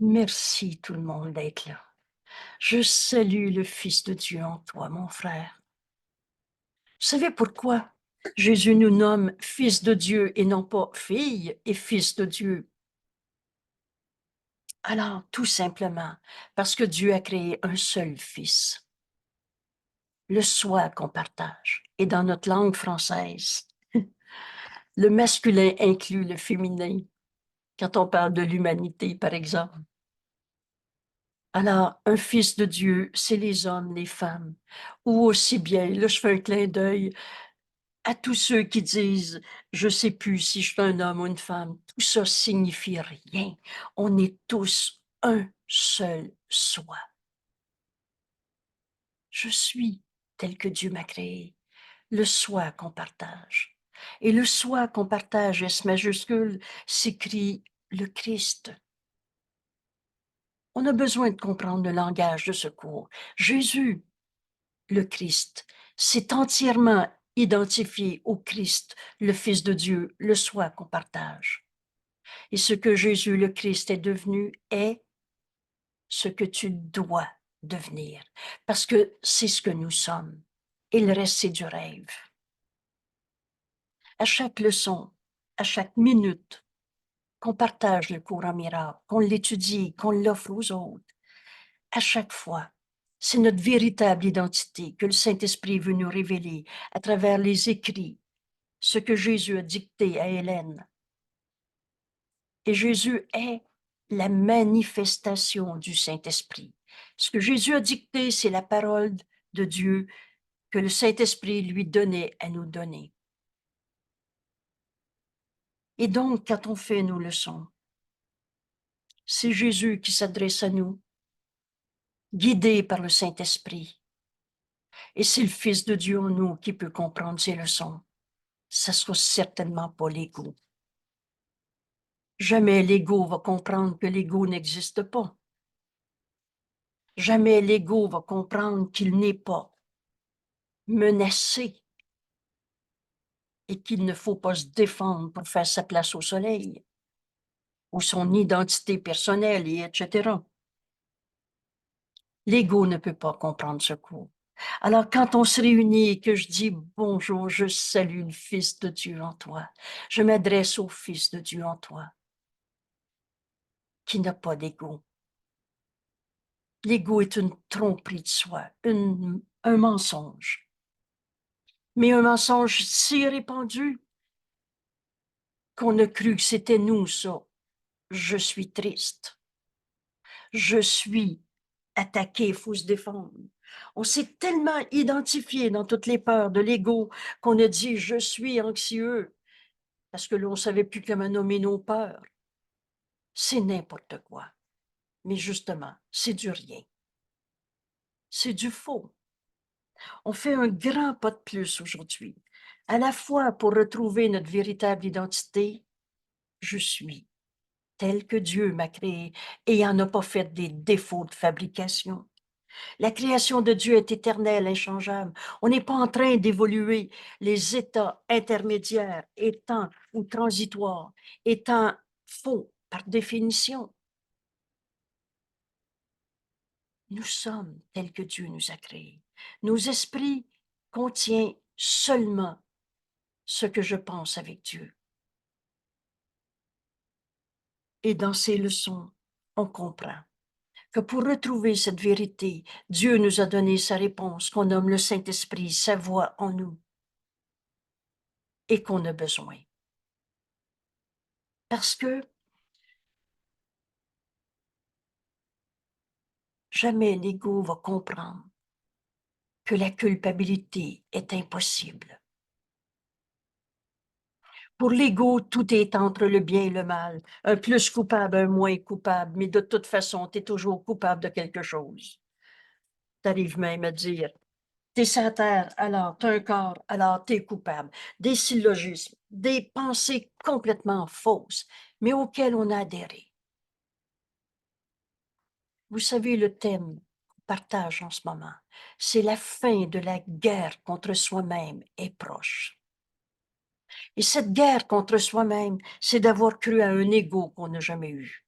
Merci tout le monde d'être là. Je salue le Fils de Dieu en toi, mon frère. Vous savez pourquoi Jésus nous nomme Fils de Dieu et non pas fille et Fils de Dieu? Alors, tout simplement, parce que Dieu a créé un seul Fils, le soi qu'on partage. Et dans notre langue française, le masculin inclut le féminin, quand on parle de l'humanité, par exemple. Alors, un fils de Dieu, c'est les hommes, les femmes, ou aussi bien, là, je fais un clin d'œil à tous ceux qui disent: «Je sais plus si je suis un homme ou une femme». Tout ça signifie rien. On est tous un seul soi. Je suis tel que Dieu m'a créé, le soi qu'on partage. Et le soi qu'on partage, S majuscule, s'écrit le Christ. On a besoin de comprendre le langage de secours. Jésus, le Christ, s'est entièrement identifié au Christ, le Fils de Dieu, le soi qu'on partage. Et ce que Jésus, le Christ, est devenu est ce que tu dois devenir, parce que c'est ce que nous sommes. Et le reste, c'est du rêve. À chaque leçon, à chaque minute, qu'on partage le cours en miracle, qu'on l'étudie, qu'on l'offre aux autres, à chaque fois, c'est notre véritable identité que le Saint-Esprit veut nous révéler à travers les écrits, ce que Jésus a dicté à Hélène. Et Jésus est la manifestation du Saint-Esprit. Ce que Jésus a dicté, c'est la parole de Dieu que le Saint-Esprit lui donnait à nous donner. Et donc, quand on fait nos leçons, c'est Jésus qui s'adresse à nous, guidé par le Saint-Esprit. Et c'est le Fils de Dieu en nous qui peut comprendre ces leçons. Ça sera certainement pas l'ego. Jamais l'ego va comprendre que l'ego n'existe pas. Jamais l'ego va comprendre qu'il n'est pas menacé et qu'il ne faut pas se défendre pour faire sa place au soleil ou son identité personnelle, et etc. L'ego ne peut pas comprendre ce coup. Alors, quand on se réunit et que je dis bonjour, je salue le Fils de Dieu en toi, je m'adresse au Fils de Dieu en toi, qui n'a pas d'ego. L'ego est une tromperie de soi, un mensonge. Mais un mensonge si répandu qu'on a cru que c'était nous, ça. Je suis triste. Je suis attaqué, il faut se défendre. On s'est tellement identifié dans toutes les peurs de l'ego qu'on a dit je suis anxieux parce que là, on ne savait plus comment nommer nos peurs. C'est n'importe quoi. Mais justement, c'est du rien. C'est du faux. On fait un grand pas de plus aujourd'hui, à la fois pour retrouver notre véritable identité, je suis tel que Dieu m'a créé et il n'en a pas fait des défauts de fabrication. La création de Dieu est éternelle, inchangeable. On n'est pas en train d'évoluer les états intermédiaires, étant ou transitoires, étant faux par définition. Nous sommes tels que Dieu nous a créés. Nos esprits contiennent seulement ce que je pense avec Dieu. Et dans ces leçons, on comprend que pour retrouver cette vérité, Dieu nous a donné sa réponse qu'on nomme le Saint-Esprit, sa voix en nous, et qu'on a besoin. Parce que jamais l'ego va comprendre que la culpabilité est impossible. Pour l'ego, tout est entre le bien et le mal. Un plus coupable, un moins coupable, mais de toute façon, tu es toujours coupable de quelque chose. Tu arrives même à dire, t'es sur la terre, alors t'as un corps, alors t'es coupable. Des syllogismes, des pensées complètement fausses, mais auxquelles on a adhéré. Vous savez, le thème qu'on partage en ce moment, c'est la fin de la guerre contre soi-même est proche. Et cette guerre contre soi-même, c'est d'avoir cru à un ego qu'on n'a jamais eu.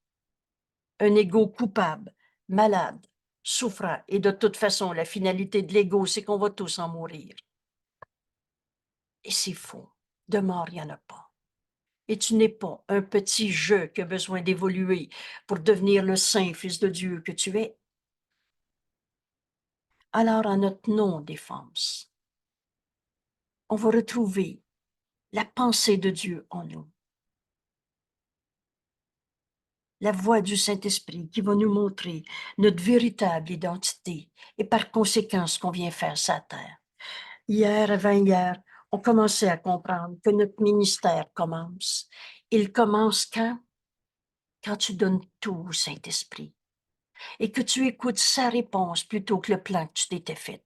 un ego coupable, malade, souffrant. Et de toute façon, la finalité de l'ego, c'est qu'on va tous en mourir. Et c'est faux. De mort, il n'y en a pas. Et tu n'es pas un petit je qui a besoin d'évoluer pour devenir le saint Fils de Dieu que tu es. Alors, en notre non-défense, on va retrouver la pensée de Dieu en nous. La voix du Saint-Esprit qui va nous montrer notre véritable identité et par conséquent ce qu'on vient faire sur la terre. Hier, avant-hier, on commençait à comprendre que notre ministère commence. Il commence quand? Quand tu donnes tout au Saint-Esprit et que tu écoutes sa réponse plutôt que le plan que tu t'étais fait.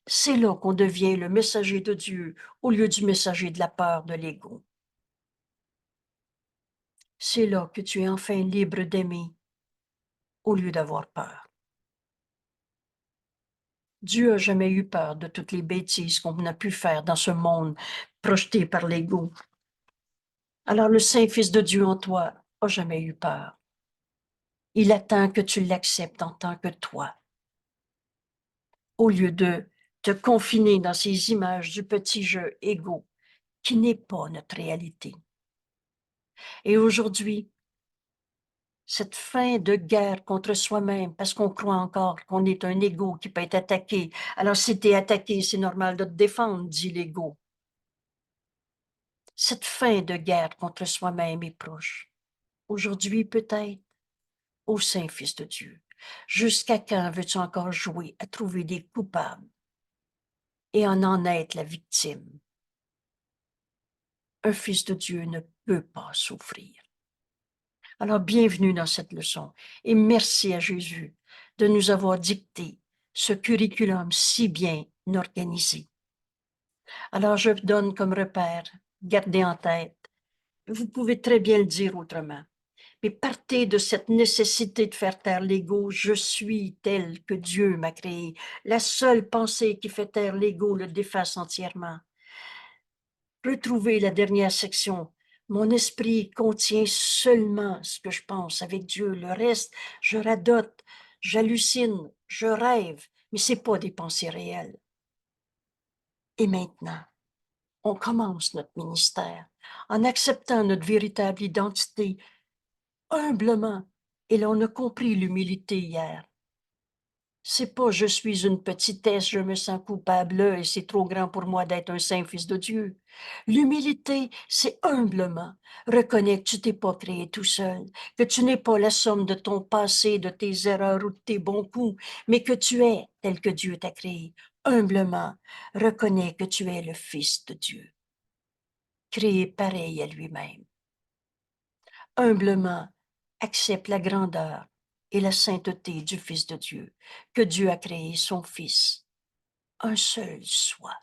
C'est là qu'on devient le messager de Dieu au lieu du messager de la peur, de l'ego. C'est là que tu es enfin libre d'aimer au lieu d'avoir peur. Dieu a jamais eu peur de toutes les bêtises qu'on a pu faire dans ce monde projeté par l'ego. Alors le Saint-Fils de Dieu en toi a jamais eu peur. Il attend que tu l'acceptes en tant que toi, au lieu de te confiner dans ces images du petit jeu égo qui n'est pas notre réalité. Et aujourd'hui, cette fin de guerre contre soi-même, parce qu'on croit encore qu'on est un égo qui peut être attaqué. Alors si tu es attaqué, c'est normal de te défendre, dit l'ego. Cette fin de guerre contre soi-même est proche. Aujourd'hui, peut-être, ô Saint-Fils de Dieu, jusqu'à quand veux-tu encore jouer à trouver des coupables et en être la victime? Un fils de Dieu ne peut pas souffrir. Alors, bienvenue dans cette leçon et merci à Jésus de nous avoir dicté ce curriculum si bien organisé. Alors, je donne comme repère, gardez en tête, vous pouvez très bien le dire autrement, mais partez de cette nécessité de faire taire l'ego. Je suis tel que Dieu m'a créé. La seule pensée qui fait taire l'ego le déface entièrement. Retrouvez la dernière section. Mon esprit contient seulement ce que je pense avec Dieu. Le reste, je radote, j'hallucine, je rêve, mais c'est pas des pensées réelles. Et maintenant, on commence notre ministère en acceptant notre véritable identité humblement. Et là, on a compris l'humilité hier. C'est pas je suis une petitesse, je me sens coupable là, et c'est trop grand pour moi d'être un saint fils de Dieu. L'humilité, c'est humblement reconnaître que tu t'es pas créé tout seul, que tu n'es pas la somme de ton passé, de tes erreurs ou de tes bons coups, mais que tu es tel que Dieu t'a créé. Humblement, reconnais que tu es le Fils de Dieu, créé pareil à lui-même. Humblement, accepte la grandeur et la sainteté du Fils de Dieu, que Dieu a créé son Fils, un seul soi.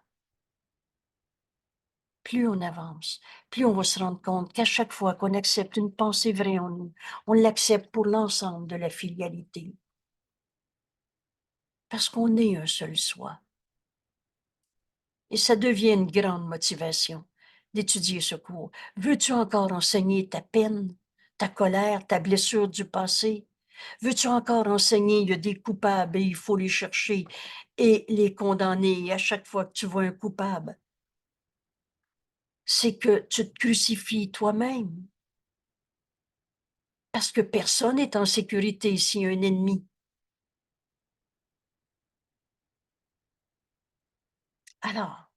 Plus on avance, plus on va se rendre compte qu'à chaque fois qu'on accepte une pensée vraie en nous, on l'accepte pour l'ensemble de la filialité. Parce qu'on est un seul soi. Et ça devient une grande motivation d'étudier ce cours. Veux-tu encore enseigner ta peine, ta colère, ta blessure du passé? Veux-tu encore enseigner il y a des coupables et il faut les chercher et les condamner? Et à chaque fois que tu vois un coupable, c'est que tu te crucifies toi-même. Parce que personne n'est en sécurité s'il y a un ennemi. Alors,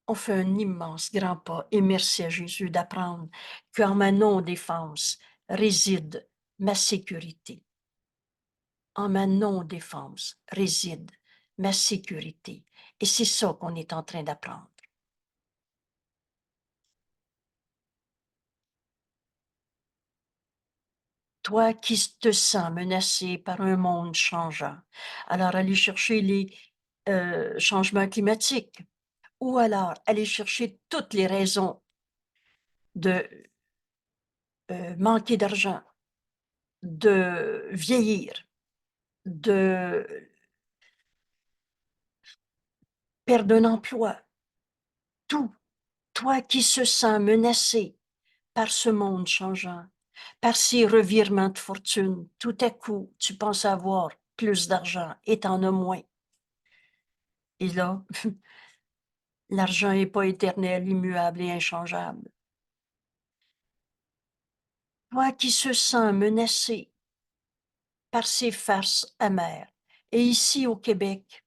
on fait un immense grand pas et merci à Jésus d'apprendre qu'en ma non-défense réside ma sécurité. En ma non-défense réside ma sécurité. Et c'est ça qu'on est en train d'apprendre. Toi qui te sens menacé par un monde changeant, alors allez chercher les changements climatiques ou alors aller chercher toutes les raisons de manquer d'argent, de vieillir, de perdre un emploi, tout. Toi qui se sens menacé par ce monde changeant, Par ces revirements de fortune, tout à coup, tu penses avoir plus d'argent et t'en as moins. Et là, l'argent n'est pas éternel, immuable et inchangeable. Toi qui se sens menacé par ces farces amères, et ici au Québec,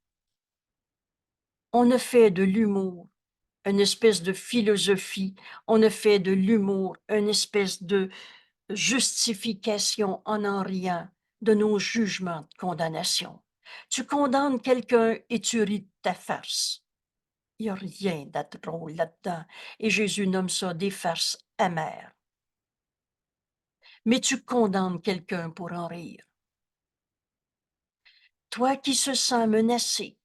on a fait de l'humour une espèce de philosophie, on a fait de l'humour une espèce de justification en riant de nos jugements de condamnation. Tu condamnes quelqu'un et tu ris de ta farce. Il n'y a rien de drôle là-dedans, et Jésus nomme ça des farces amères. Mais tu condamnes quelqu'un pour en rire. Toi qui se sens menacé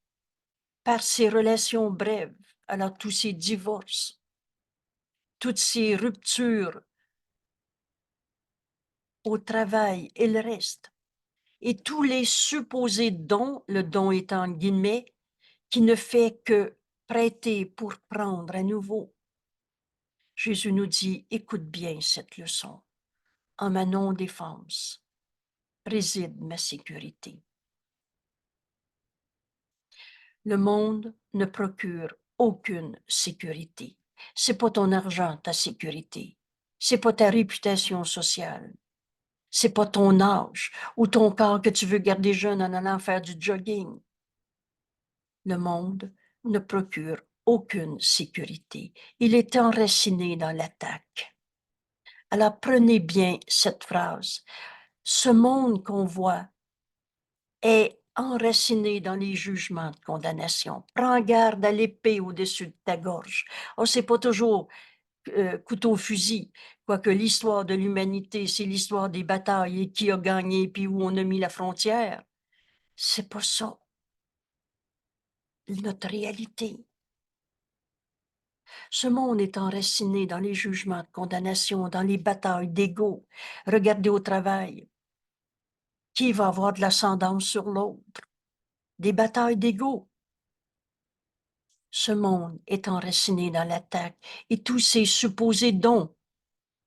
par ces relations brèves, alors tous ces divorces, toutes ces ruptures au travail et le reste, et tous les supposés dons, le don étant guillemets, qui ne fait que prêter pour prendre à nouveau. Jésus nous dit, écoute bien cette leçon. En ma non-défense réside ma sécurité. Le monde ne procure aucune sécurité. C'est pas ton argent, ta sécurité. C'est pas ta réputation sociale. C'est pas ton âge ou ton corps que tu veux garder jeune en allant faire du jogging. Le monde ne procure aucune sécurité. Il est enraciné dans l'attaque. Alors prenez bien cette phrase. Ce monde qu'on voit est enraciné dans les jugements de condamnation. Prends garde à l'épée au-dessus de ta gorge. Oh, c'est pas toujours couteau fusil, quoique l'histoire de l'humanité, c'est l'histoire des batailles et qui a gagné puis où on a mis la frontière. C'est pas ça notre réalité. Ce monde est enraciné dans les jugements de condamnation, dans les batailles d'ego. Regardez au travail. Qui va avoir de l'ascendance sur l'autre? Des batailles d'ego. Ce monde est enraciné dans l'attaque et tous ces supposés dons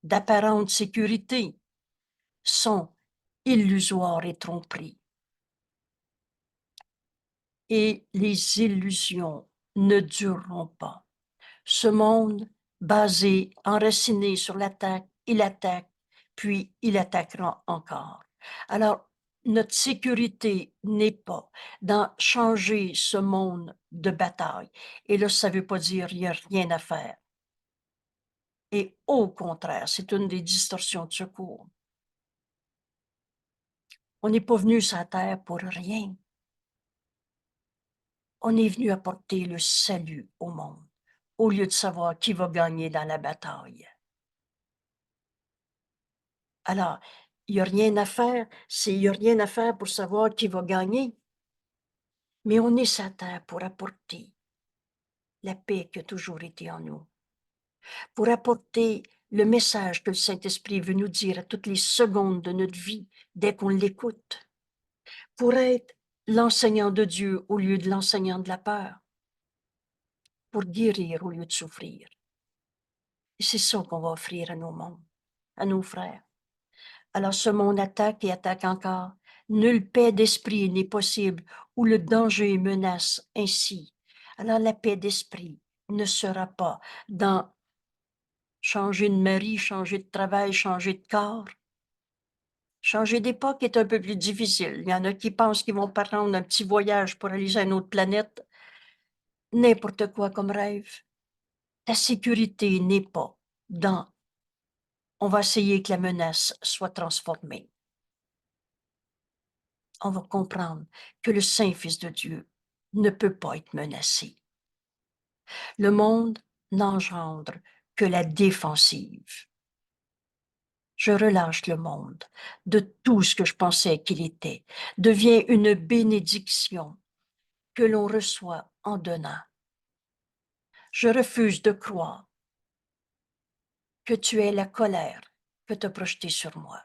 d'apparente sécurité sont illusoires et tromperies. Et les illusions ne dureront pas. Ce monde basé, enraciné sur l'attaque, il attaque, puis il attaquera encore. Alors, notre sécurité n'est pas dans changer ce monde de bataille. Et là, ça ne veut pas dire qu'il n'y a rien à faire. Et au contraire, c'est une des distorsions de secours. On n'est pas venu sur la terre pour rien. On est venu apporter le salut au monde, au lieu de savoir qui va gagner dans la bataille. Alors, il n'y a rien à faire, il n'y a rien à faire pour savoir qui va gagner. Mais on est sur la terre pour apporter la paix qui a toujours été en nous, pour apporter le message que le Saint-Esprit veut nous dire à toutes les secondes de notre vie, dès qu'on l'écoute, pour être l'enseignant de Dieu au lieu de l'enseignant de la peur, pour guérir au lieu de souffrir. Et c'est ça qu'on va offrir à nos mondes, à nos frères. Alors ce monde attaque et attaque encore. Nulle paix d'esprit n'est possible où le danger menace ainsi. Alors la paix d'esprit ne sera pas dans changer de mari, changer de travail, changer de corps. Changer d'époque est un peu plus difficile. Il y en a qui pensent qu'ils vont prendre un petit voyage pour aller sur une autre planète. N'importe quoi comme rêve. Ta sécurité n'est pas dans on va essayer que la menace soit transformée. On va comprendre que le Saint-Fils de Dieu ne peut pas être menacé. Le monde n'engendre que la défensive. Je relâche le monde de tout ce que je pensais qu'il était, devient une bénédiction que l'on reçoit en donnant. Je refuse de croire que tu es la colère que tu as projetée sur moi.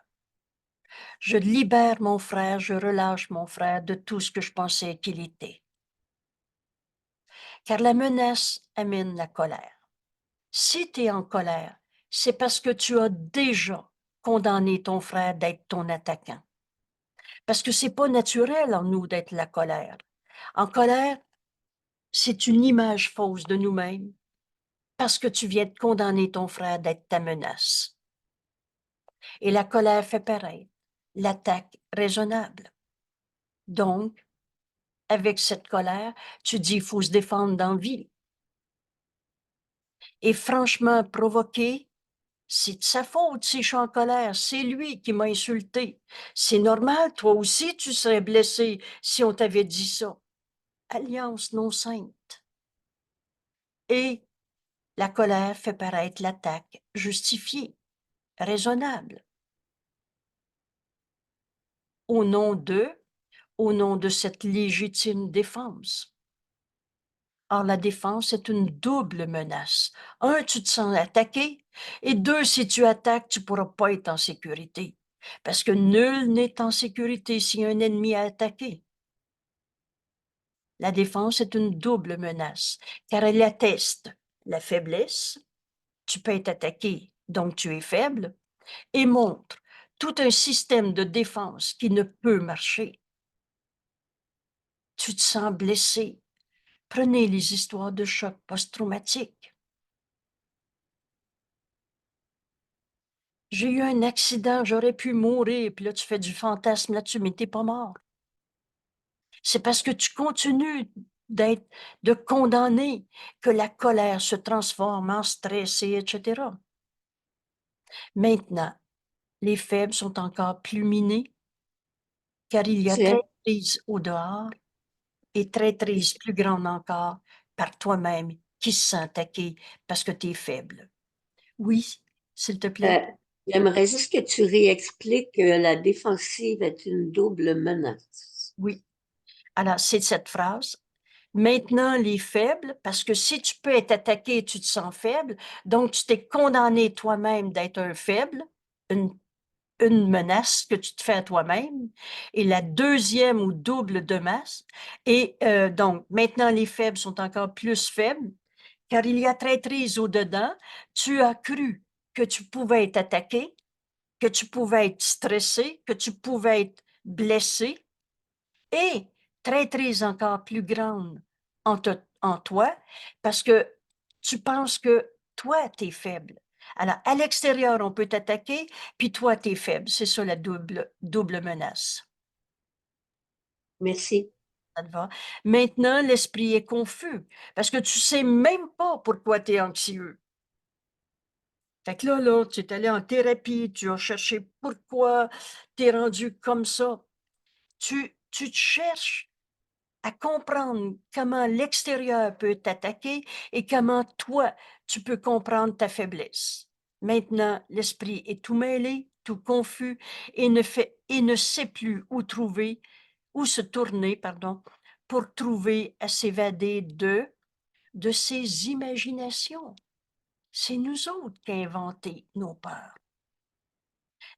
Je libère mon frère, je relâche mon frère de tout ce que je pensais qu'il était. Car la menace amène la colère. Si tu es en colère, c'est parce que tu as déjà condamner ton frère d'être ton attaquant. Parce que c'est pas naturel en nous d'être la colère. En colère, c'est une image fausse de nous-mêmes parce que tu viens de condamner ton frère d'être ta menace. Et la colère fait paraître l'attaque raisonnable. Donc, avec cette colère, tu dis, il faut se défendre dans la vie. Et franchement, provoquer, c'est de sa faute si je suis en colère. C'est lui qui m'a insulté. C'est normal, toi aussi, tu serais blessé si on t'avait dit ça. Alliance non sainte. Et la colère fait paraître l'attaque justifiée, raisonnable. Au nom de cette légitime défense. Or, la défense est une double menace. Un, tu te sens attaqué, et deux, si tu attaques, tu ne pourras pas être en sécurité. Parce que nul n'est en sécurité si un ennemi a attaqué. La défense est une double menace, car elle atteste la faiblesse, tu peux être attaqué, donc tu es faible, et montre tout un système de défense qui ne peut marcher. Tu te sens blessé. Prenez les histoires de choc post-traumatique. J'ai eu un accident, j'aurais pu mourir, puis là, tu fais du fantasme là-dessus, mais t'es pas mort. C'est parce que tu continues de condamner que la colère se transforme en stress, etc. Maintenant, les faibles sont encore plus minés, car il y a traîtrise au dehors et traîtrise plus grande encore par toi-même qui se sent attaqué parce que tu es faible. Oui, s'il te plaît. J'aimerais juste que tu réexpliques que la défensive est une double menace. Oui. Alors, c'est cette phrase. Maintenant, les faibles, parce que si tu peux être attaqué, tu te sens faible, donc tu t'es condamné toi-même d'être un faible, une, une menace que tu te fais à toi-même. Et la deuxième ou double de masse. Et donc, maintenant, les faibles sont encore plus faibles, car il y a traîtrise au-dedans. Tu as cru que tu pouvais être attaqué, que tu pouvais être stressé, que tu pouvais être blessé, et traîtrise encore plus grande en toi, parce que tu penses que toi, tu es faible. Alors, à l'extérieur, on peut t'attaquer, puis toi, tu es faible. C'est ça la double menace. Merci. Ça te va? Maintenant, l'esprit est confus, parce que tu sais même pas pourquoi tu es anxieux. Fait que là, tu es allé en thérapie, tu as cherché pourquoi tu es rendu comme ça. Tu te cherches à comprendre comment l'extérieur peut t'attaquer et comment toi, tu peux comprendre ta faiblesse. Maintenant, l'esprit est tout mêlé, tout confus et ne sait plus où se tourner, pour trouver à s'évader de ses imaginations. C'est nous autres qui avons inventé nos peurs.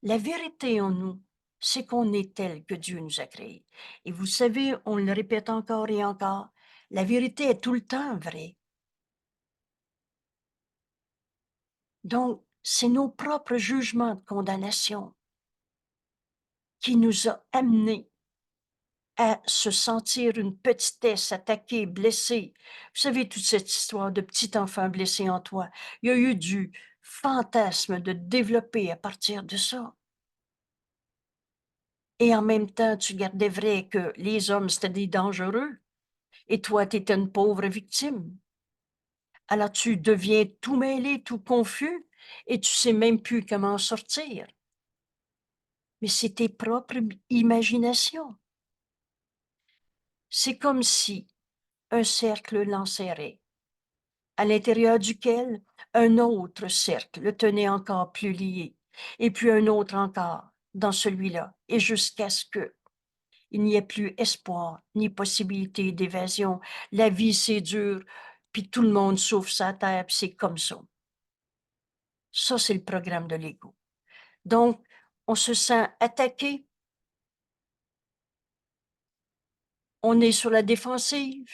La vérité en nous, c'est qu'on est tel que Dieu nous a créés. Et vous savez, on le répète encore et encore, la vérité est tout le temps vraie. Donc, c'est nos propres jugements de condamnation qui nous ont amenés à se sentir une petitesse, attaquée, blessée. Vous savez, toute cette histoire de petit enfant blessé en toi, il y a eu du fantasme de développer à partir de ça. Et en même temps, tu gardais vrai que les hommes, c'était des dangereux. Et toi, tu étais une pauvre victime. Alors, tu deviens tout mêlé, tout confus, et tu sais même plus comment en sortir. Mais c'est tes propres imaginations. C'est comme si un cercle l'enserrait, à l'intérieur duquel un autre cercle le tenait encore plus lié, et puis un autre encore dans celui-là, et jusqu'à ce que il n'y ait plus espoir ni possibilité d'évasion. La vie, c'est dur, puis tout le monde souffre sa terre, puis c'est comme ça. Ça, c'est le programme de l'ego. Donc, on se sent attaqué, on est sur la défensive,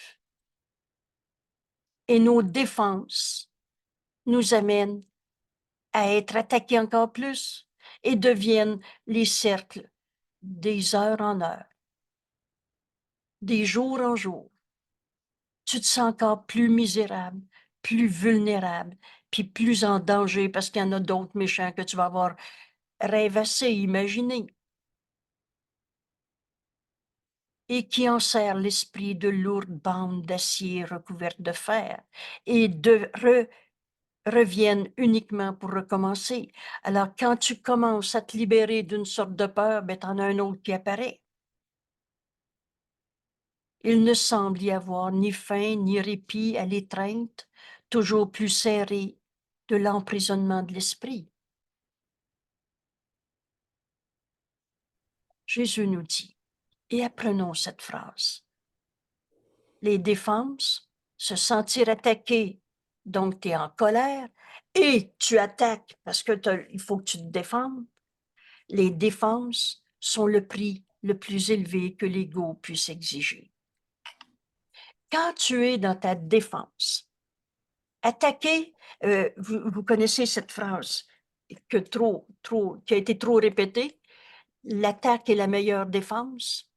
et nos défenses nous amènent à être attaqués encore plus. et deviennent les cercles des heures en heures, des jours en jours. Tu te sens encore plus misérable, plus vulnérable, puis plus en danger parce qu'il y en a d'autres méchants que tu vas avoir rêvassé, imaginé, et qui enserrent l'esprit de lourdes bandes d'acier recouvertes de fer et reviennent uniquement pour recommencer. Alors, quand tu commences à te libérer d'une sorte de peur, ben, t'en as un autre qui apparaît. Il ne semble y avoir ni fin ni répit à l'étreinte, toujours plus serrée, de l'emprisonnement de l'esprit. Jésus nous dit, et apprenons cette phrase, les défenses, se sentir attaqué, donc tu es en colère, et tu attaques parce que il faut que tu te défendes. Les défenses sont le prix le plus élevé que l'ego puisse exiger. Quand tu es dans ta défense, attaquer, vous connaissez cette phrase qui a été trop répétée, l'attaque est la meilleure défense.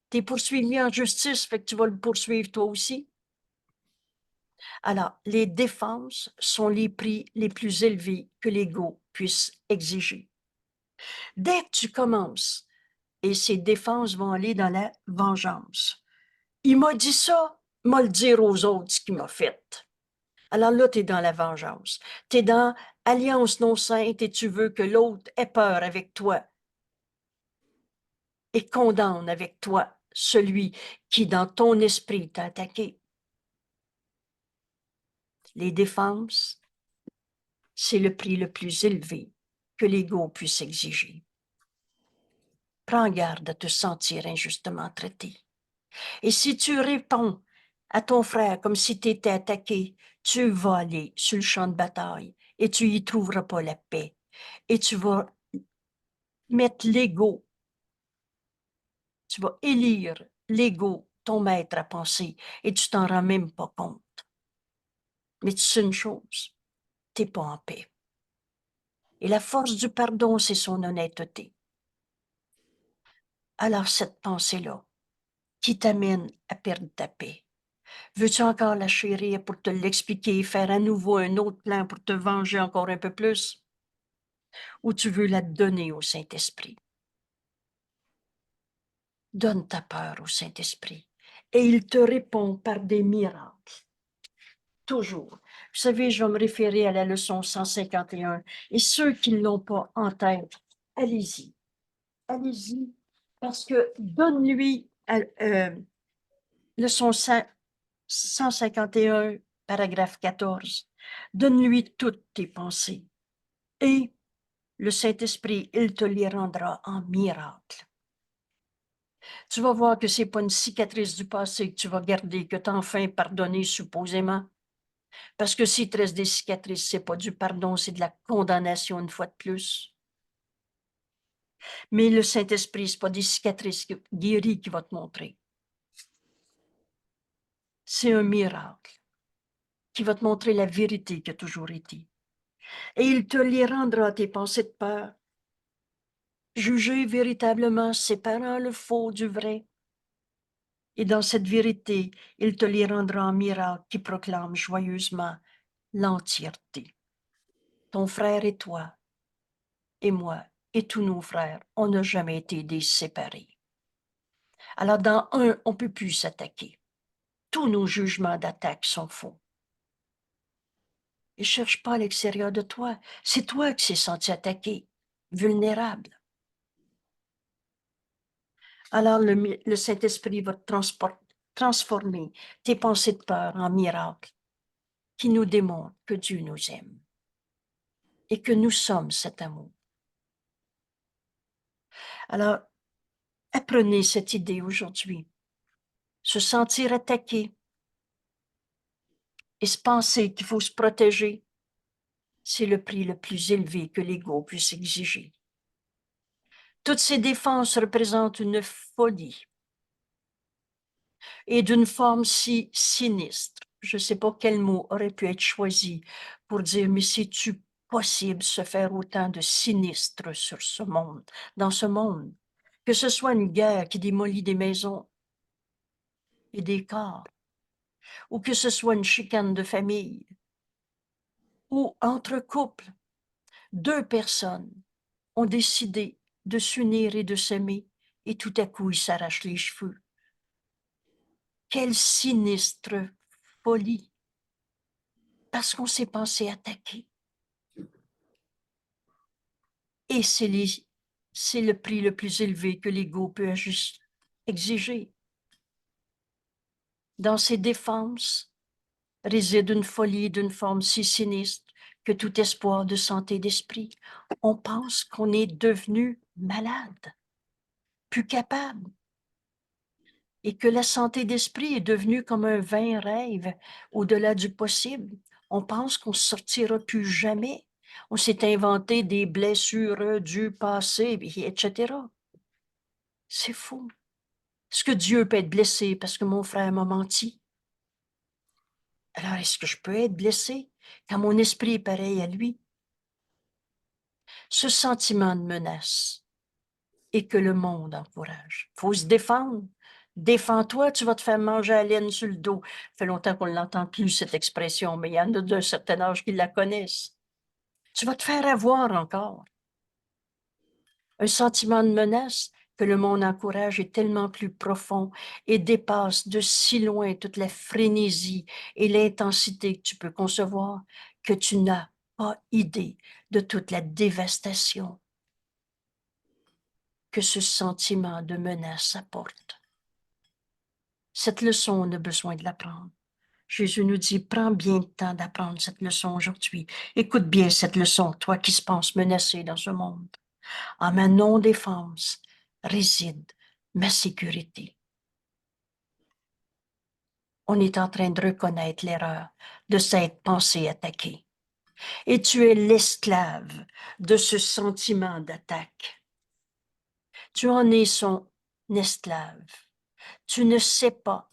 Tu es poursuivi en justice, fait que tu vas le poursuivre toi aussi. Alors, les défenses sont les prix les plus élevés que l'ego puisse exiger. Dès que tu commences, et ces défenses vont aller dans la vengeance. Il m'a dit ça, m'a le dire aux autres ce qu'il m'a fait. Alors là, tu es dans la vengeance. Tu es dans alliance non sainte et tu veux que l'autre ait peur avec toi et condamne avec toi celui qui, dans ton esprit, t'a attaqué. Les défenses, c'est le prix le plus élevé que l'ego puisse exiger. Prends garde à te sentir injustement traité. Et si tu réponds à ton frère comme si tu étais attaqué, tu vas aller sur le champ de bataille et tu y trouveras pas la paix. Et tu vas mettre l'ego, tu vas élire l'ego, ton maître à penser, et tu t'en rends même pas compte. Mais tu sais une chose, t'es pas en paix. Et la force du pardon, c'est son honnêteté. Alors cette pensée-là, qui t'amène à perdre ta paix, veux-tu encore la chérir pour te l'expliquer et faire à nouveau un autre plan pour te venger encore un peu plus? Ou tu veux la donner au Saint-Esprit? Donne ta peur au Saint-Esprit et il te répond par des miracles. Toujours. Vous savez, je vais me référer à la leçon 151 et ceux qui ne l'ont pas en tête, allez-y. Allez-y parce que donne-lui leçon 151, paragraphe 14. Donne-lui toutes tes pensées et le Saint-Esprit, il te les rendra en miracle. Tu vas voir que c'est pas une cicatrice du passé que tu vas garder, que tu as enfin pardonné supposément. Parce que s'il te reste des cicatrices, c'est pas du pardon, c'est de la condamnation une fois de plus. Mais le Saint-Esprit, c'est pas des cicatrices guéries qu'il va te montrer. C'est un miracle qui va te montrer la vérité qui a toujours été. Et il te les rendra, tes pensées de peur. Juger véritablement, séparant le faux du vrai. Et dans cette vérité, il te les rendra en miracle qui proclame joyeusement l'entièreté. Ton frère et toi, et moi, et tous nos frères, on n'a jamais été des séparés. Alors dans un, on ne peut plus s'attaquer. Tous nos jugements d'attaque sont faux. Ne cherche pas à l'extérieur de toi. C'est toi qui s'es senti attaqué, vulnérable. Alors le Saint-Esprit va transformer tes pensées de peur en miracles qui nous démontrent que Dieu nous aime et que nous sommes cet amour. Alors, apprenez cette idée aujourd'hui. Se sentir attaqué et se penser qu'il faut se protéger, c'est le prix le plus élevé que l'ego puisse exiger. Toutes ces défenses représentent une folie et d'une forme sinistre. Je ne sais pas quel mot aurait pu être choisi pour dire, mais c'est-tu possible se faire autant de sinistres sur ce monde, dans ce monde, que ce soit une guerre qui démolit des maisons et des corps, ou que ce soit une chicane de famille, ou entre couples, deux personnes ont décidé de s'unir et de s'aimer, et tout à coup, ils s'arrachent les cheveux. Quelle sinistre folie! Parce qu'on s'est pensé attaquer. Et c'est le prix le plus élevé que l'ego peut exiger. Dans ces défenses réside une folie d'une forme si sinistre que tout espoir de santé d'esprit. On pense qu'on est devenu malade, plus capable, et que la santé d'esprit est devenue comme un vain rêve au-delà du possible. On pense qu'on ne sortira plus jamais. On s'est inventé des blessures du passé, etc. C'est faux. Est-ce que Dieu peut être blessé parce que mon frère m'a menti? Alors, est-ce que je peux être blessé quand mon esprit est pareil à lui? Ce sentiment de menace et que le monde encourage. Il faut se défendre. Défends-toi, tu vas te faire manger à laine sur le dos. Ça fait longtemps qu'on ne l'entend plus, cette expression, mais il y en a d'un certain âge qui la connaissent. Tu vas te faire avoir encore. Un sentiment de menace que le monde encourage est tellement plus profond et dépasse de si loin toute la frénésie et l'intensité que tu peux concevoir que tu n'as pas idée de toute la dévastation que ce sentiment de menace apporte. Cette leçon, on a besoin de l'apprendre. Jésus nous dit, prends bien le temps d'apprendre cette leçon aujourd'hui. Écoute bien cette leçon, toi qui se penses menacé dans ce monde. En ma non-défense réside ma sécurité. On est en train de reconnaître l'erreur de s'être pensé attaqué. Et tu es l'esclave de ce sentiment d'attaque. Tu en es son esclave. Tu ne sais pas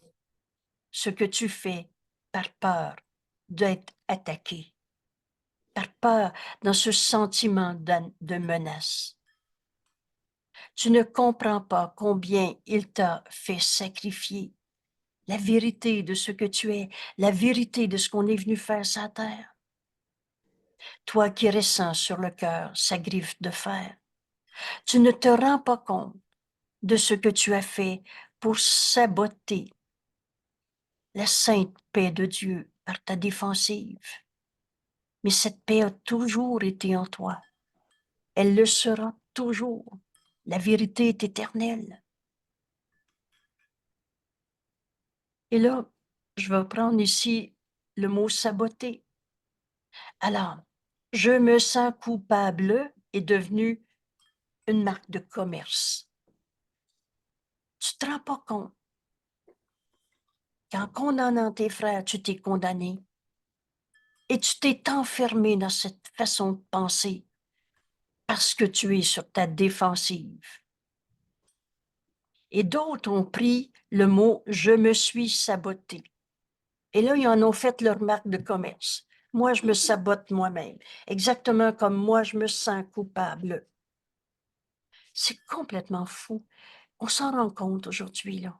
ce que tu fais par peur d'être attaqué, par peur dans ce sentiment de menace. Tu ne comprends pas combien il t'a fait sacrifier la vérité de ce que tu es, la vérité de ce qu'on est venu faire sur la terre. Toi qui ressens sur le cœur sa griffe de fer, tu ne te rends pas compte de ce que tu as fait pour saboter la sainte paix de Dieu par ta défensive. Mais cette paix a toujours été en toi. Elle le sera toujours. La vérité est éternelle. Et là, je vais prendre ici le mot saboter. Alors, je me sens coupable est devenu une marque de commerce. Tu ne te rends pas compte. Qu'en condamnant tes frères, tu t'es condamné. Et tu t'es enfermé dans cette façon de penser parce que tu es sur ta défensive. Et d'autres ont pris le mot « je me suis saboté ». Et là, ils en ont fait leur marque de commerce. Moi, je me sabote moi-même, exactement comme moi, je me sens coupable. C'est complètement fou. On s'en rend compte aujourd'hui, là,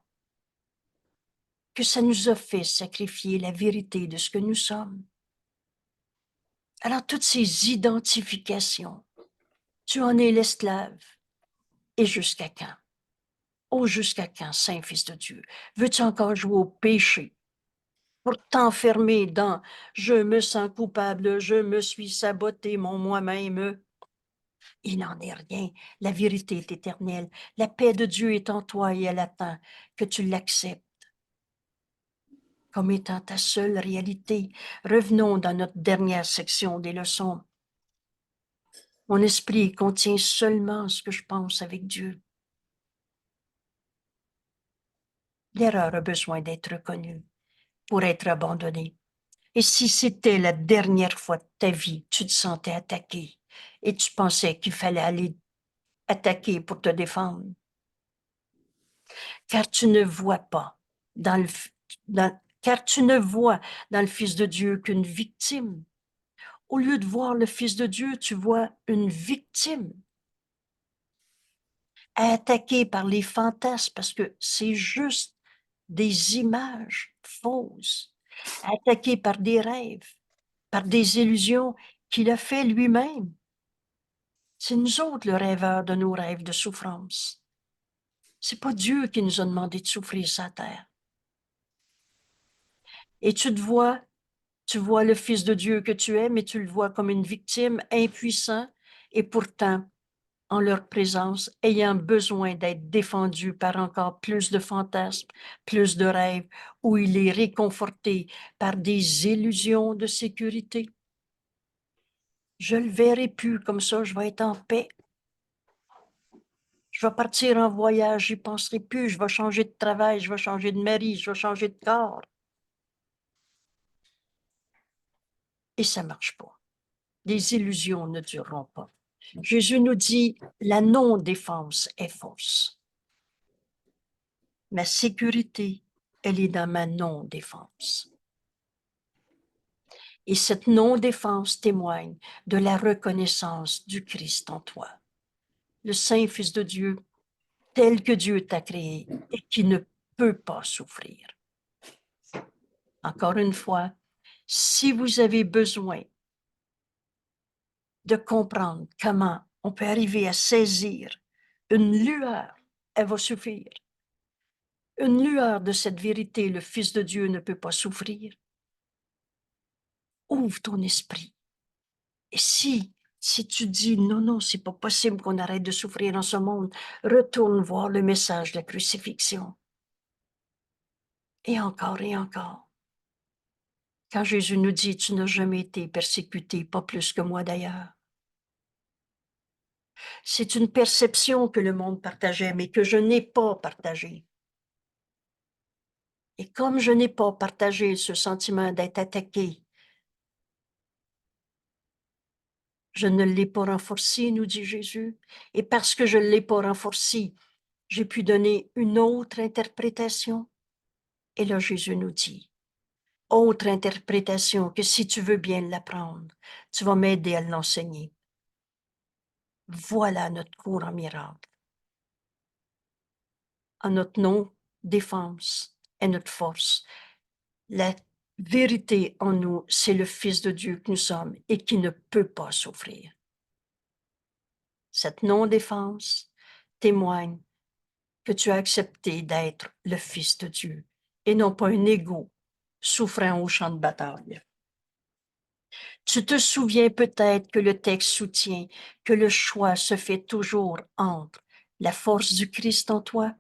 que ça nous a fait sacrifier la vérité de ce que nous sommes. Alors, toutes ces identifications, tu en es l'esclave. Et jusqu'à quand? Oh, jusqu'à quand, Saint-Fils de Dieu? Veux-tu encore jouer au péché pour t'enfermer dans « je me sens coupable, je me suis saboté mon moi-même ». Il n'en est rien. La vérité est éternelle. La paix de Dieu est en toi et elle attend que tu l'acceptes comme étant ta seule réalité. Revenons dans notre dernière section des leçons. Mon esprit contient seulement ce que je pense avec Dieu. L'erreur a besoin d'être reconnue pour être abandonnée. Et si c'était la dernière fois de ta vie, tu te sentais attaqué et tu pensais qu'il fallait aller attaquer pour te défendre, car tu ne vois pas car tu ne vois dans le Fils de Dieu qu'une victime. Au lieu de voir le Fils de Dieu, tu vois une victime attaquée par les fantasmes parce que c'est juste des images fausses, attaquée par des rêves, par des illusions qu'il a fait lui-même. C'est nous autres le rêveur de nos rêves de souffrance. C'est pas Dieu qui nous a demandé de souffrir sur la terre. Et tu vois le Fils de Dieu que tu es, mais tu le vois comme une victime impuissant et pourtant, en leur présence, ayant besoin d'être défendu par encore plus de fantasmes, plus de rêves, où il est réconforté par des illusions de sécurité. Je le verrai plus comme ça, je vais être en paix. Je vais partir en voyage, j'y penserai plus, je vais changer de travail, je vais changer de mari, je vais changer de corps. Et ça marche pas. Les illusions ne dureront pas. Jésus nous dit, la non-défense est fausse. Ma sécurité, elle est dans ma non-défense. Et cette non-défense témoigne de la reconnaissance du Christ en toi. Le Saint Fils de Dieu, tel que Dieu t'a créé et qui ne peut pas souffrir. Encore une fois, si vous avez besoin de comprendre comment on peut arriver à saisir une lueur, elle va suffire. Une lueur de cette vérité, le Fils de Dieu ne peut pas souffrir. Ouvre ton esprit. Et si tu dis non, non, c'est pas possible qu'on arrête de souffrir dans ce monde, retourne voir le message de la crucifixion. Et encore et encore. Quand Jésus nous dit, tu n'as jamais été persécuté, pas plus que moi d'ailleurs. C'est une perception que le monde partageait, mais que je n'ai pas partagée. Et comme je n'ai pas partagé ce sentiment d'être attaqué, je ne l'ai pas renforcé, nous dit Jésus. Et parce que je ne l'ai pas renforcé, j'ai pu donner une autre interprétation. Et là, Jésus nous dit, autre interprétation que si tu veux bien l'apprendre, tu vas m'aider à l'enseigner. Voilà notre cours en miracle. En notre non-défense et notre force. La vérité en nous, c'est le Fils de Dieu que nous sommes et qui ne peut pas souffrir. Cette non-défense témoigne que tu as accepté d'être le Fils de Dieu et non pas un égo souffrant au champ de bataille. Tu te souviens peut-être que le texte soutient que le choix se fait toujours entre la force du Christ en toi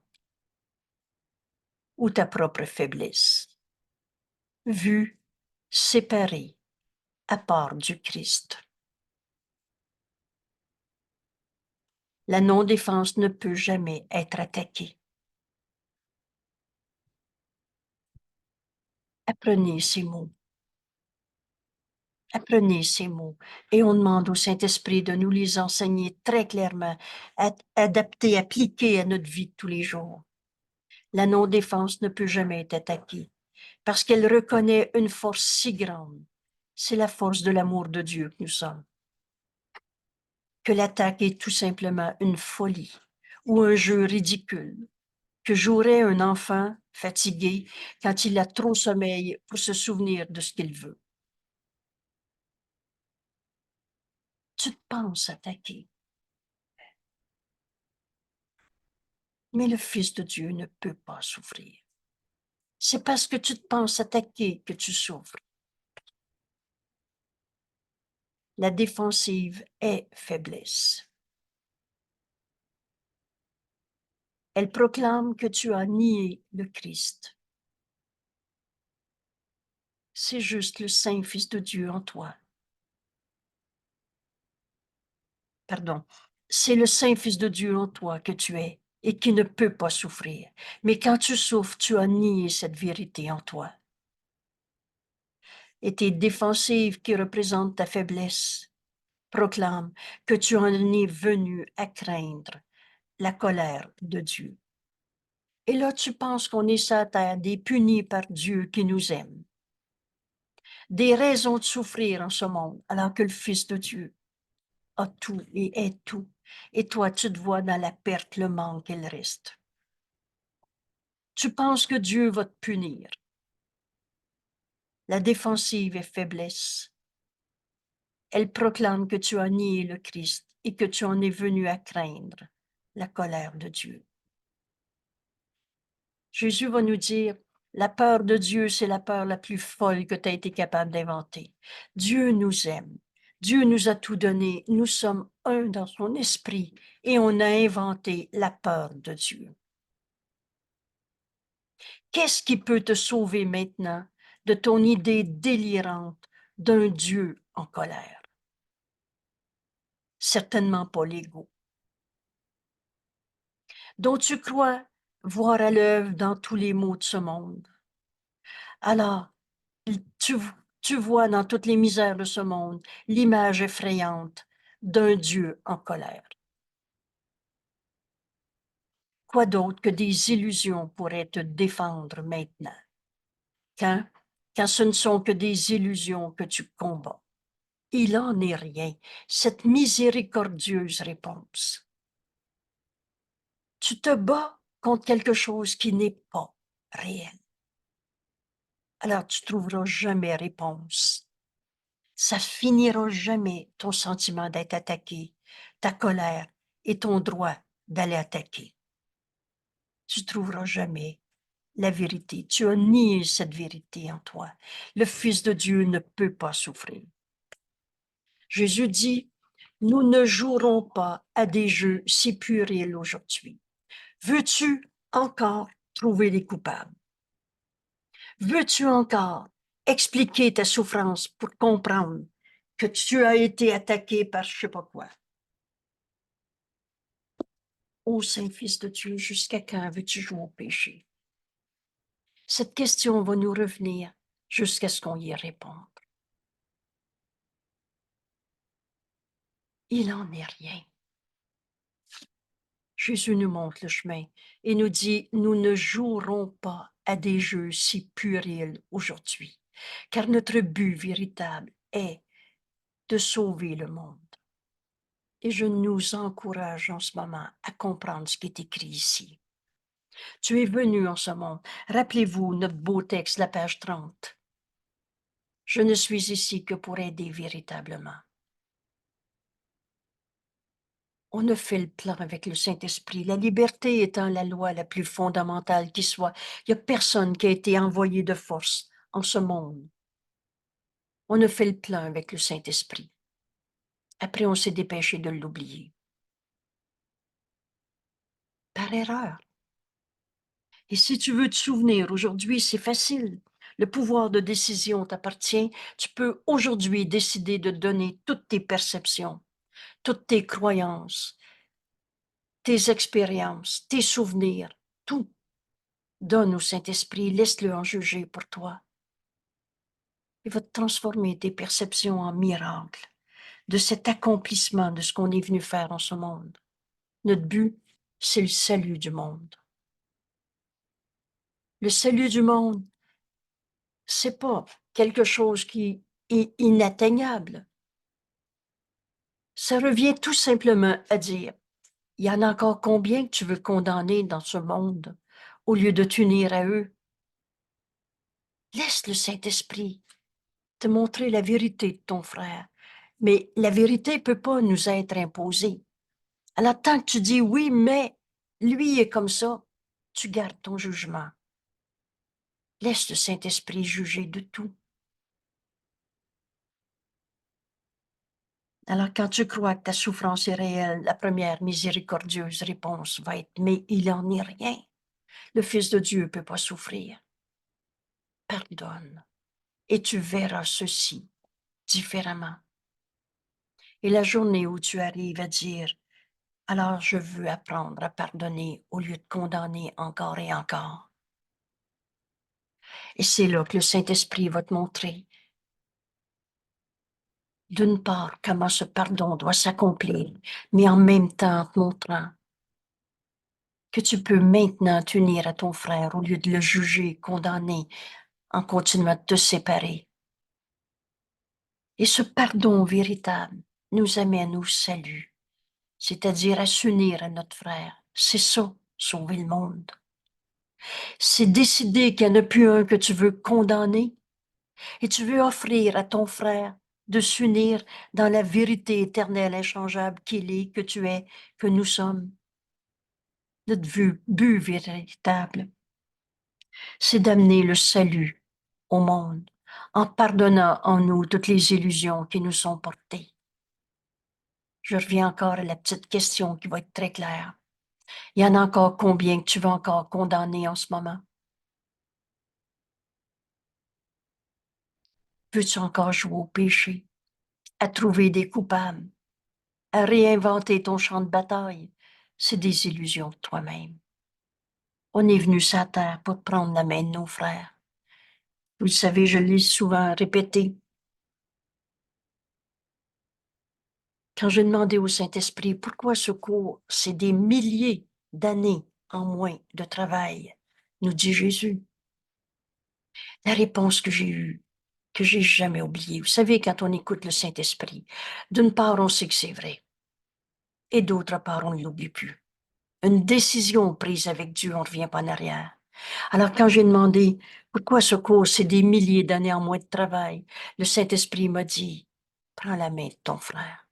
ou ta propre faiblesse, vue séparée à part du Christ. La non-défense ne peut jamais être attaquée. Apprenez ces mots. Apprenez ces mots et on demande au Saint-Esprit de nous les enseigner très clairement, adapter, appliquer à notre vie de tous les jours. La non-défense ne peut jamais être attaquée parce qu'elle reconnaît une force si grande. C'est la force de l'amour de Dieu que nous sommes. Que l'attaque est tout simplement une folie ou un jeu ridicule que jouerait un enfant fatigué quand il a trop sommeil pour se souvenir de ce qu'il veut. Tu te penses attaqué. Mais le Fils de Dieu ne peut pas souffrir. C'est parce que tu te penses attaqué que tu souffres. La défensive est faiblesse. Elle proclame que tu as nié le Christ. C'est juste le Saint Fils de Dieu en toi. Pardon. C'est le Saint Fils de Dieu en toi que tu es et qui ne peut pas souffrir. Mais quand tu souffres, tu as nié cette vérité en toi. Et tes défensives qui représentent ta faiblesse proclament que tu en es venu à craindre la colère de Dieu. Et là, tu penses qu'on est sur la terre, des punis par Dieu qui nous aime. des raisons de souffrir en ce monde, alors que le Fils de Dieu a tout et est tout. Et toi, tu te vois dans la perte, le manque et le reste. Tu penses que Dieu va te punir. La défensive est faiblesse. Elle proclame que tu as nié le Christ et que tu en es venu à craindre la colère de Dieu. Jésus va nous dire, la peur de Dieu, c'est la peur la plus folle que tu as été capable d'inventer. Dieu nous aime. Dieu nous a tout donné. Nous sommes un dans son esprit et on a inventé la peur de Dieu. Qu'est-ce qui peut te sauver maintenant de ton idée délirante d'un Dieu en colère? Certainement pas l'ego, dont tu crois voir à l'œuvre dans tous les maux de ce monde. Alors, tu, tu vois dans toutes les misères de ce monde l'image effrayante d'un Dieu en colère. Quoi d'autre que des illusions pourraient te défendre maintenant, quand ce ne sont que des illusions que tu combats? Il en est rien, cette miséricordieuse réponse. Tu te bats contre quelque chose qui n'est pas réel. Alors tu trouveras jamais réponse. Ça finira jamais ton sentiment d'être attaqué, ta colère et ton droit d'aller attaquer. Tu trouveras jamais la vérité. Tu as nié cette vérité en toi. Le Fils de Dieu ne peut pas souffrir. Jésus dit, nous ne jouerons pas à des jeux si puérils aujourd'hui. Veux-tu encore trouver les coupables? Veux-tu encore expliquer ta souffrance pour comprendre que tu as été attaqué par je sais pas quoi? Ô Saint-Fils de Dieu, jusqu'à quand veux-tu jouer au péché? Cette question va nous revenir jusqu'à ce qu'on y réponde. Il n'en est rien. Jésus nous montre le chemin et nous dit, nous ne jouerons pas à des jeux si puérils aujourd'hui, car notre but véritable est de sauver le monde. Et je nous encourage en ce moment à comprendre ce qui est écrit ici. Tu es venu en ce monde. Rappelez-vous notre beau texte, la page 30. Je ne suis ici que pour aider véritablement. On a fait le plan avec le Saint-Esprit, la liberté étant la loi la plus fondamentale qui soit. Il n'y a personne qui a été envoyé de force en ce monde. On a fait le plan avec le Saint-Esprit. Après, on s'est dépêché de l'oublier. Par erreur. Et si tu veux te souvenir, aujourd'hui, c'est facile. Le pouvoir de décision t'appartient. Tu peux aujourd'hui décider de donner toutes tes perceptions, toutes tes croyances, tes expériences, tes souvenirs, tout. Donne au Saint-Esprit, laisse-le en juger pour toi. Il va transformer tes perceptions en miracles de cet accomplissement de ce qu'on est venu faire en ce monde. Notre but, c'est le salut du monde. Le salut du monde, c'est pas quelque chose qui est inatteignable. Ça revient tout simplement à dire, il y en a encore combien que tu veux condamner dans ce monde au lieu de t'unir à eux? Laisse le Saint-Esprit te montrer la vérité de ton frère. Mais la vérité ne peut pas nous être imposée. Alors, tant que tu dis oui, mais lui est comme ça, tu gardes ton jugement. Laisse le Saint-Esprit juger de tout. Alors, quand tu crois que ta souffrance est réelle, la première miséricordieuse réponse va être, mais il n'en est rien. Le Fils de Dieu ne peut pas souffrir. Pardonne, et tu verras ceci différemment. Et la journée où tu arrives à dire, alors je veux apprendre à pardonner au lieu de condamner encore et encore. Et c'est là que le Saint-Esprit va te montrer, d'une part, comment ce pardon doit s'accomplir, mais en même temps en te montrant que tu peux maintenant t'unir à ton frère au lieu de le juger, condamner, en continuant de te séparer. Et ce pardon véritable nous amène au salut, c'est-à-dire à s'unir à notre frère. C'est ça, sauver le monde. C'est décider qu'il n'y en a plus un que tu veux condamner et tu veux offrir à ton frère de s'unir dans la vérité éternelle, inchangeable qu'il est, que tu es, que nous sommes. Notre but véritable, c'est d'amener le salut au monde en pardonnant en nous toutes les illusions qui nous sont portées. Je reviens encore à la petite question qui va être très claire. Il y en a encore combien que tu vas encore condamner en ce moment? Veux-tu encore jouer au péché, à trouver des coupables, à réinventer ton champ de bataille? C'est des illusions de toi-même. On est venu sur la terre pour prendre la main de nos frères. Vous le savez, je l'ai souvent répété. Quand j'ai demandé au Saint-Esprit pourquoi ce cours, c'est des milliers d'années en moins de travail, nous dit Jésus. La réponse que j'ai eue, que j'ai jamais oubliée. Vous savez, quand on écoute le Saint-Esprit, d'une part, on sait que c'est vrai, et d'autre part, on ne l'oublie plus. Une décision prise avec Dieu, on ne revient pas en arrière. Alors, quand j'ai demandé pourquoi ce cours, c'est des milliers d'années en moins de travail, le Saint-Esprit m'a dit, prends la main de ton frère.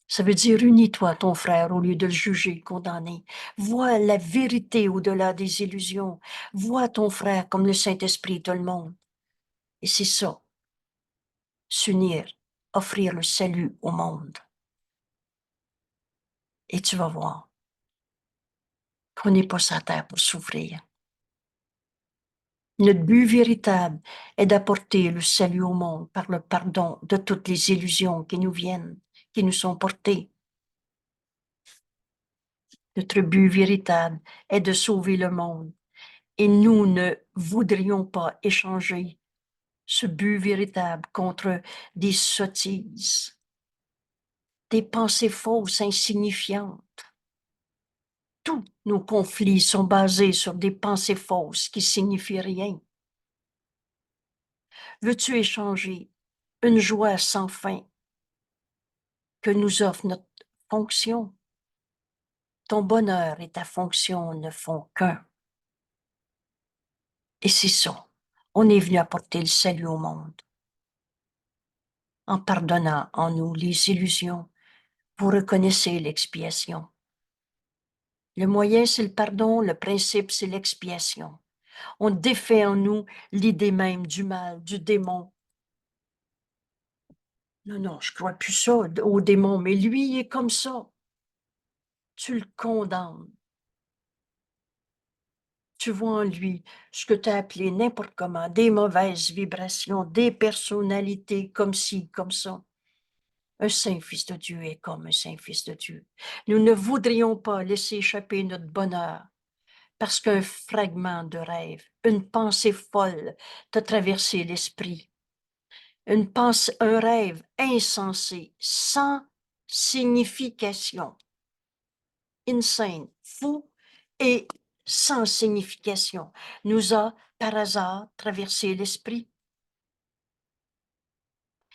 Ça veut dire, unis-toi à ton frère au lieu de le juger, le condamner. Vois la vérité au-delà des illusions. Vois ton frère comme le Saint-Esprit te le montre. Et c'est ça, s'unir, offrir le salut au monde. Et tu vas voir qu'on n'est pas sur la terre pour souffrir. Notre but véritable est d'apporter le salut au monde par le pardon de toutes les illusions qui nous viennent, qui nous sont portées. Notre but véritable est de sauver le monde. Et nous ne voudrions pas échanger ce but véritable contre des sottises, des pensées fausses, insignifiantes. Tous nos conflits sont basés sur des pensées fausses qui signifient rien. Veux-tu échanger une joie sans fin que nous offre notre fonction? Ton bonheur et ta fonction ne font qu'un. Et c'est ça. On est venu apporter le salut au monde. En pardonnant en nous les illusions, vous reconnaissez l'expiation. Le moyen, c'est le pardon, le principe, c'est l'expiation. On défait en nous l'idée même du mal, du démon. Non, non, je crois plus ça au démon, mais lui, il est comme ça. Tu le condamnes. Tu vois en lui ce que tu as appelé n'importe comment, des mauvaises vibrations, des personnalités comme ci, comme ça. Un saint fils de Dieu est comme un saint fils de Dieu. Nous ne voudrions pas laisser échapper notre bonheur parce qu'un fragment de rêve, une pensée folle t'a traversé l'esprit. Une pensée, un rêve insensé, sans signification, insane, fou et sans signification, nous a par hasard traversé l'esprit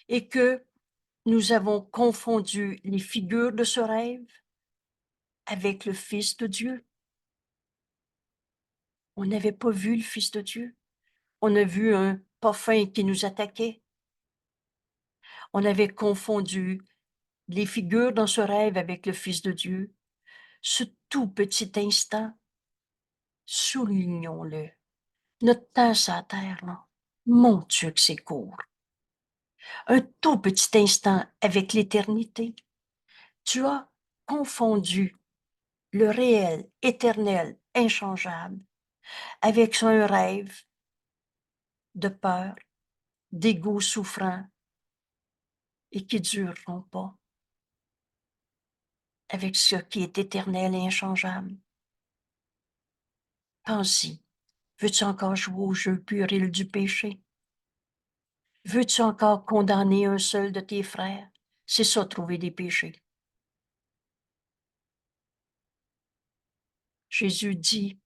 et que nous avons confondu les figures de ce rêve avec le Fils de Dieu. On n'avait pas vu le Fils de Dieu. On a vu un parfum qui nous attaquait. On avait confondu les figures dans ce rêve avec le Fils de Dieu. Ce tout petit instant, soulignons-le. Notre temps sur la terre, là, mon Dieu que c'est court. Un tout petit instant avec l'éternité. Tu as confondu le réel, éternel, inchangeable, avec un rêve de peur, d'ego souffrant et qui ne dureront pas, avec ce qui est éternel et inchangeable. Pense-y. Veux-tu encore jouer au jeu puéril du péché? Veux-tu encore condamner un seul de tes frères? C'est ça, trouver des péchés. Jésus dit,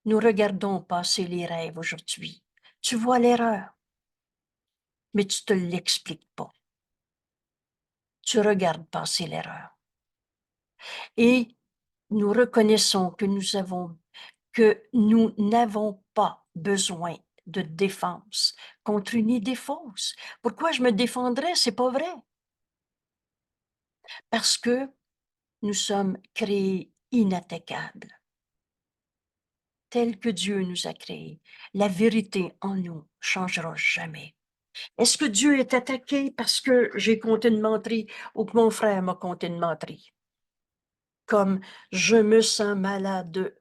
nous regardons passer les rêves aujourd'hui. Tu vois l'erreur. mais tu te l'expliques pas. Tu regardes passer l'erreur. Et nous reconnaissons que nous n'avons pas besoin de défense contre une idée fausse. Pourquoi je me défendrais? C'est pas vrai. Parce que nous sommes créés inattaquables, tels que Dieu nous a créés. La vérité en nous changera jamais. Est-ce que Dieu est attaqué parce que j'ai compté une menterie ou que mon frère m'a compté une menterie? Comme je me sens malade.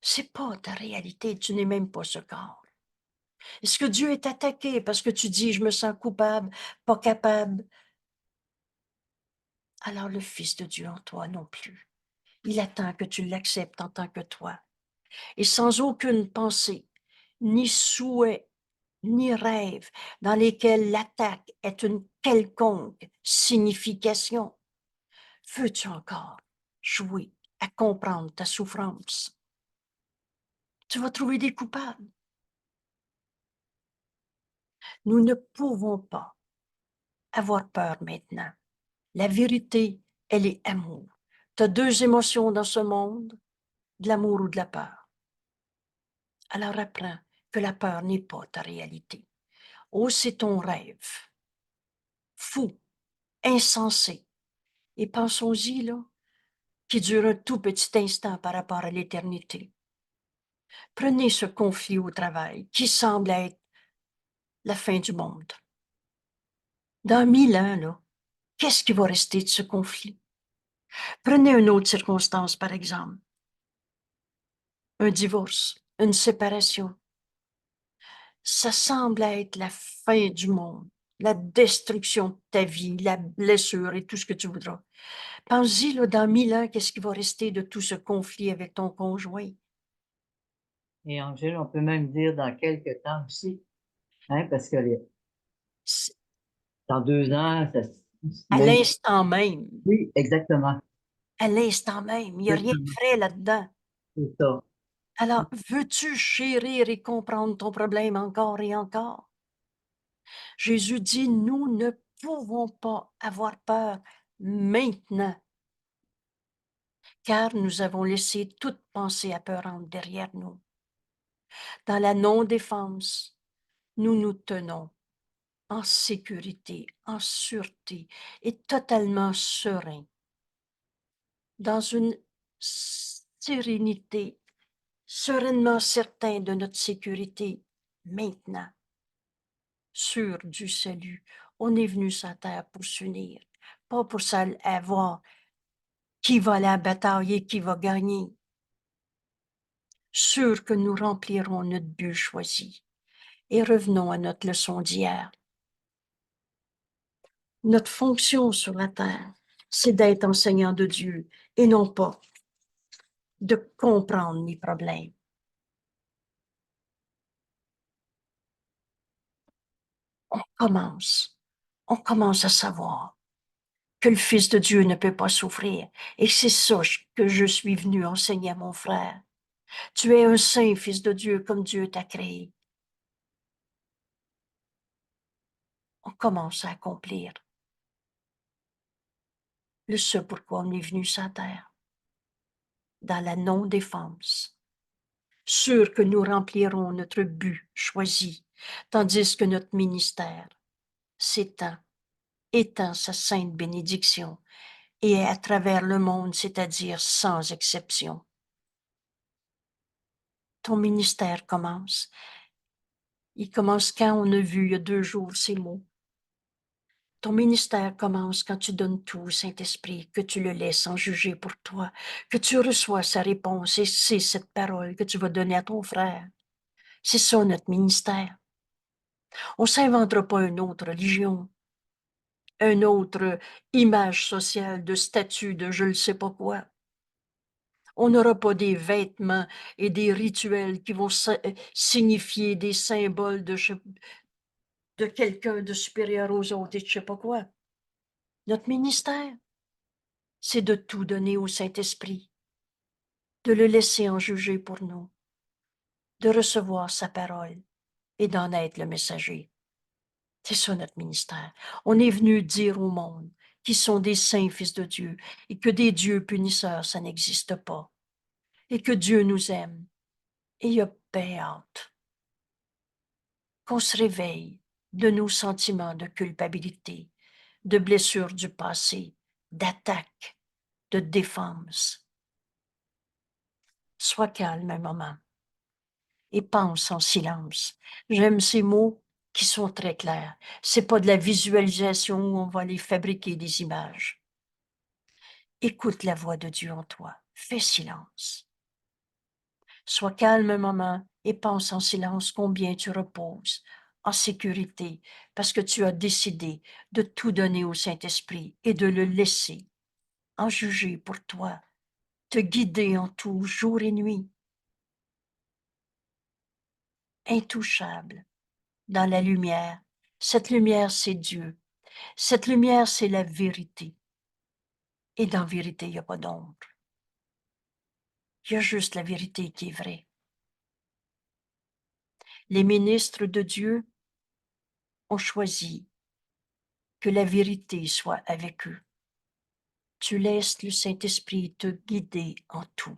C'est pas ta réalité, tu n'es même pas ce corps. Est-ce que Dieu est attaqué parce que tu dis je me sens coupable, pas capable? Alors le Fils de Dieu en toi non plus. Il attend que tu l'acceptes en tant que toi. Et sans aucune pensée, ni souhait, ni rêve dans lesquels l'attaque est une quelconque signification. Veux-tu encore jouer à comprendre ta souffrance? Tu vas trouver des coupables. Nous ne pouvons pas avoir peur maintenant. La vérité, elle est amour. Tu as deux émotions dans ce monde, de l'amour ou de la peur. Alors apprends que la peur n'est pas ta réalité. Oh, c'est ton rêve. Fou, insensé. Et pensons-y, là, qui dure un tout petit instant par rapport à l'éternité. Prenez ce conflit au travail qui semble être la fin du monde. Dans 1000 ans, là, qu'est-ce qui va rester de ce conflit? Prenez une autre circonstance, par exemple. Un divorce, une séparation. Ça semble être la fin du monde, la destruction de ta vie, la blessure et tout ce que tu voudras. Pense-y, là, dans 1000 ans, qu'est-ce qui va rester de tout ce conflit avec ton conjoint? Et Angèle, on peut même dire dans quelques temps aussi, hein, parce que C'est dans 2 ans, à même, l'instant même, oui, exactement, à l'instant même, il n'y a rien de exactement, vrai là-dedans. c'est ça. Alors, veux-tu chérir et comprendre ton problème encore et encore? Jésus dit, nous ne pouvons pas avoir peur maintenant, car nous avons laissé toute pensée apeurante derrière nous. Dans la non-défense, nous nous tenons en sécurité, en sûreté et totalement sereins, dans une sérénité, sereinement certains de notre sécurité maintenant, sûrs du salut. On est venu sur la terre pour s'unir, pas pour savoir qui va aller à la bataille et qui va gagner. Sûr que nous remplirons notre but choisi. Et revenons à notre leçon d'hier. Notre fonction sur la terre, c'est d'être enseignant de Dieu et non pas de comprendre mes problèmes. On commence à savoir que le Fils de Dieu ne peut pas souffrir. Et c'est ça que je suis venu enseigner à mon frère. Tu es un saint Fils de Dieu comme Dieu t'a créé. On commence à accomplir ce pourquoi on est venu sur la terre, dans la non-défense, sûr que nous remplirons notre but choisi, tandis que notre ministère s'étend, étend sa sainte bénédiction, et à travers le monde, c'est-à-dire sans exception. Ton ministère commence. Il commence quand on a vu il y a 2 jours ces mots. Ton ministère commence quand tu donnes tout au Saint-Esprit, que tu le laisses en juger pour toi, que tu reçois sa réponse et c'est cette parole que tu vas donner à ton frère. C'est ça notre ministère. On ne s'inventera pas une autre religion, une autre image sociale de statut de je ne sais pas quoi. On n'aura pas des vêtements et des rituels qui vont signifier des symboles de quelqu'un de supérieur aux autres et je ne sais pas quoi. Notre ministère, c'est de tout donner au Saint-Esprit, de le laisser en juger pour nous, de recevoir sa parole et d'en être le messager. C'est ça notre ministère. On est venu dire au monde qu'ils sont des saints fils de Dieu et que des dieux punisseurs, ça n'existe pas. Et que Dieu nous aime. Et il a bien hâte qu'on se réveille de nos sentiments de culpabilité, de blessures du passé, d'attaque, de défense. Sois calme un moment et pense en silence. J'aime ces mots qui sont très clairs. C'est pas de la visualisation où on va aller fabriquer des images. Écoute la voix de Dieu en toi. Fais silence. Sois calme un moment et pense en silence combien tu reposes en sécurité parce que tu as décidé de tout donner au Saint-Esprit et de le laisser en juger pour toi, te guider en tout, jour et nuit. Intouchable dans la lumière. Cette lumière, c'est Dieu. Cette lumière, c'est la vérité. Et dans la vérité, il n'y a pas d'ombre. Il y a juste la vérité qui est vraie. Les ministres de Dieu ont choisi que la vérité soit avec eux. Tu laisses le Saint-Esprit te guider en tout.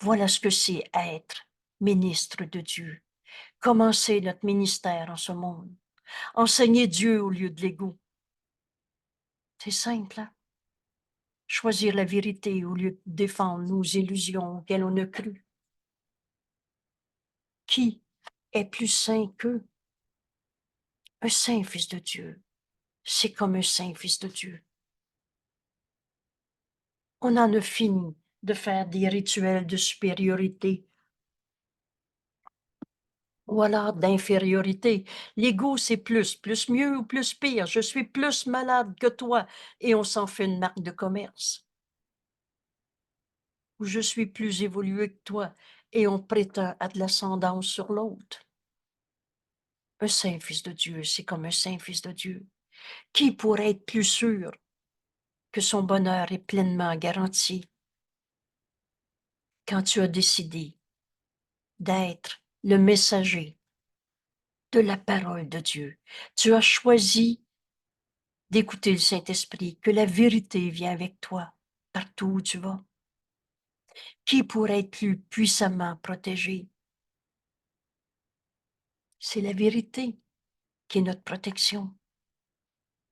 Voilà ce que c'est être ministre de Dieu. Commencer notre ministère en ce monde. Enseigner Dieu au lieu de l'ego. C'est simple, hein? Choisir la vérité au lieu de défendre nos illusions auxquelles on a cru. Qui est plus saint qu'eux? Un saint fils de Dieu, c'est comme un saint fils de Dieu. On en a fini de faire des rituels de supériorité ou alors d'infériorité. L'ego, c'est plus mieux ou plus pire. Je suis plus malade que toi et on s'en fait une marque de commerce. Ou je suis plus évolué que toi et on prétend à de l'ascendance sur l'autre. Un saint fils de Dieu, c'est comme un saint fils de Dieu. Qui pourrait être plus sûr que son bonheur est pleinement garanti quand tu as décidé d'être le messager de la parole de Dieu? Tu as choisi d'écouter le Saint-Esprit, que la vérité vient avec toi partout où tu vas. Qui pourrait être plus puissamment protégé? C'est la vérité qui est notre protection.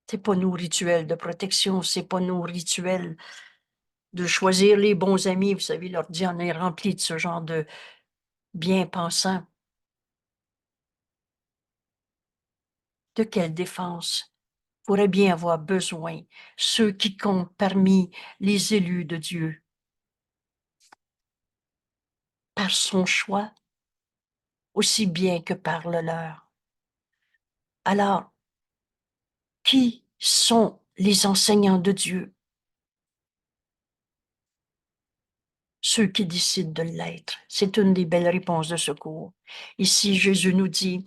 C'est pas nos rituels de protection, c'est pas nos rituels de choisir les bons amis. Vous savez, l'ordi en est rempli de ce genre de bien-pensants. De quelle défense pourraient bien avoir besoin ceux qui comptent parmi les élus de Dieu? Par son choix, aussi bien que par le leur. Alors, qui sont les enseignants de Dieu? Ceux qui décident de l'être. C'est une des belles réponses de secours. Ici, Jésus nous dit,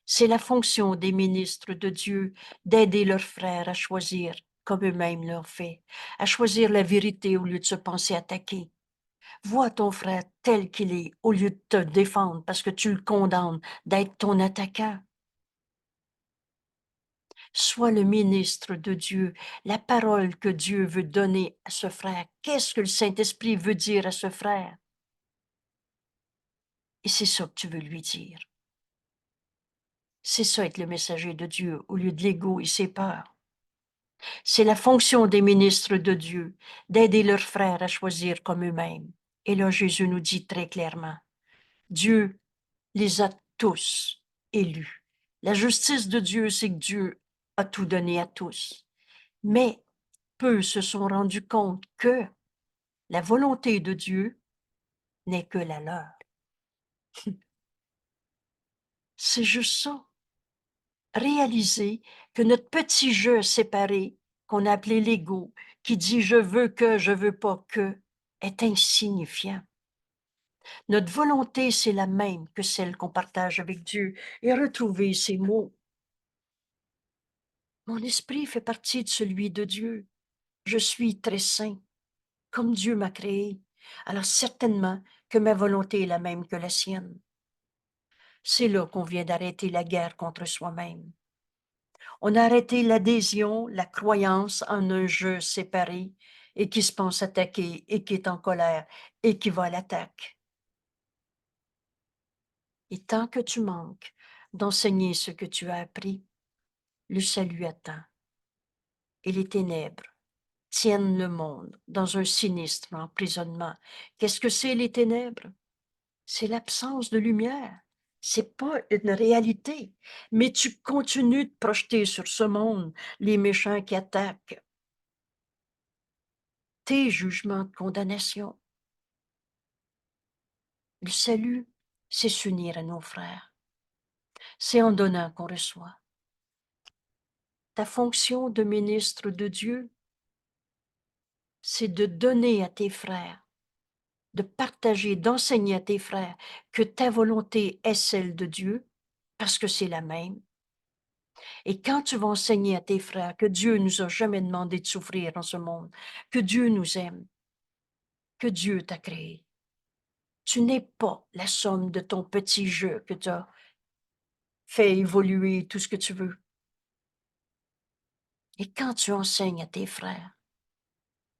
c'est la fonction des ministres de Dieu d'aider leurs frères à choisir, comme eux-mêmes l'ont fait, à choisir la vérité au lieu de se penser attaquer. Vois ton frère tel qu'il est au lieu de te défendre parce que tu le condamnes d'être ton attaquant. Sois le ministre de Dieu, la parole que Dieu veut donner à ce frère. Qu'est-ce que le Saint-Esprit veut dire à ce frère? Et c'est ça que tu veux lui dire. C'est ça être le messager de Dieu au lieu de l'ego et ses peurs. C'est la fonction des ministres de Dieu d'aider leurs frères à choisir comme eux-mêmes. Et là, Jésus nous dit très clairement, Dieu les a tous élus. La justice de Dieu, c'est que Dieu a tout donné à tous. Mais peu se sont rendus compte que la volonté de Dieu n'est que la leur. C'est juste ça. Réaliser que notre petit jeu séparé, qu'on a appelé l'ego, qui dit je veux que, je veux pas que, est insignifiant. Notre volonté, c'est la même que celle qu'on partage avec Dieu. Et retrouver ces mots. Mon esprit fait partie de celui de Dieu. Je suis très saint, comme Dieu m'a créé. Alors certainement que ma volonté est la même que la sienne. C'est là qu'on vient d'arrêter la guerre contre soi-même. On a arrêté l'adhésion, la croyance en un jeu séparé et qui se pense attaqué et qui est en colère et qui va à l'attaque. Et tant que tu manques d'enseigner ce que tu as appris, le salut attend. Et les ténèbres tiennent le monde dans un sinistre emprisonnement. Qu'est-ce que c'est les ténèbres? C'est l'absence de lumière. C'est pas une réalité. Mais tu continues de projeter sur ce monde les méchants qui attaquent tes jugements de condamnation. Le salut, c'est s'unir à nos frères. C'est en donnant qu'on reçoit. Ta fonction de ministre de Dieu, c'est de donner à tes frères, de partager, d'enseigner à tes frères que ta volonté est celle de Dieu, parce que c'est la même. Et quand tu vas enseigner à tes frères que Dieu nous a jamais demandé de souffrir dans ce monde, que Dieu nous aime, que Dieu t'a créé, tu n'es pas la somme de ton petit jeu que tu as fait évoluer tout ce que tu veux. Et quand tu enseignes à tes frères,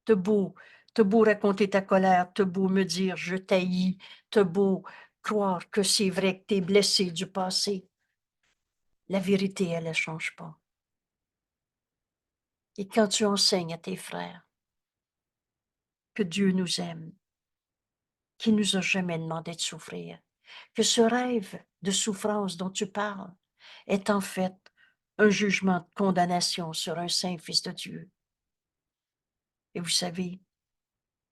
t'as beau raconter ta colère, t'as beau me dire je t'haïs, t'as beau croire que c'est vrai que t'es blessé du passé, la vérité, elle ne change pas. Et quand tu enseignes à tes frères que Dieu nous aime, qu'il nous a jamais demandé de souffrir, que ce rêve de souffrance dont tu parles est en fait un jugement de condamnation sur un saint fils de Dieu. Et vous savez,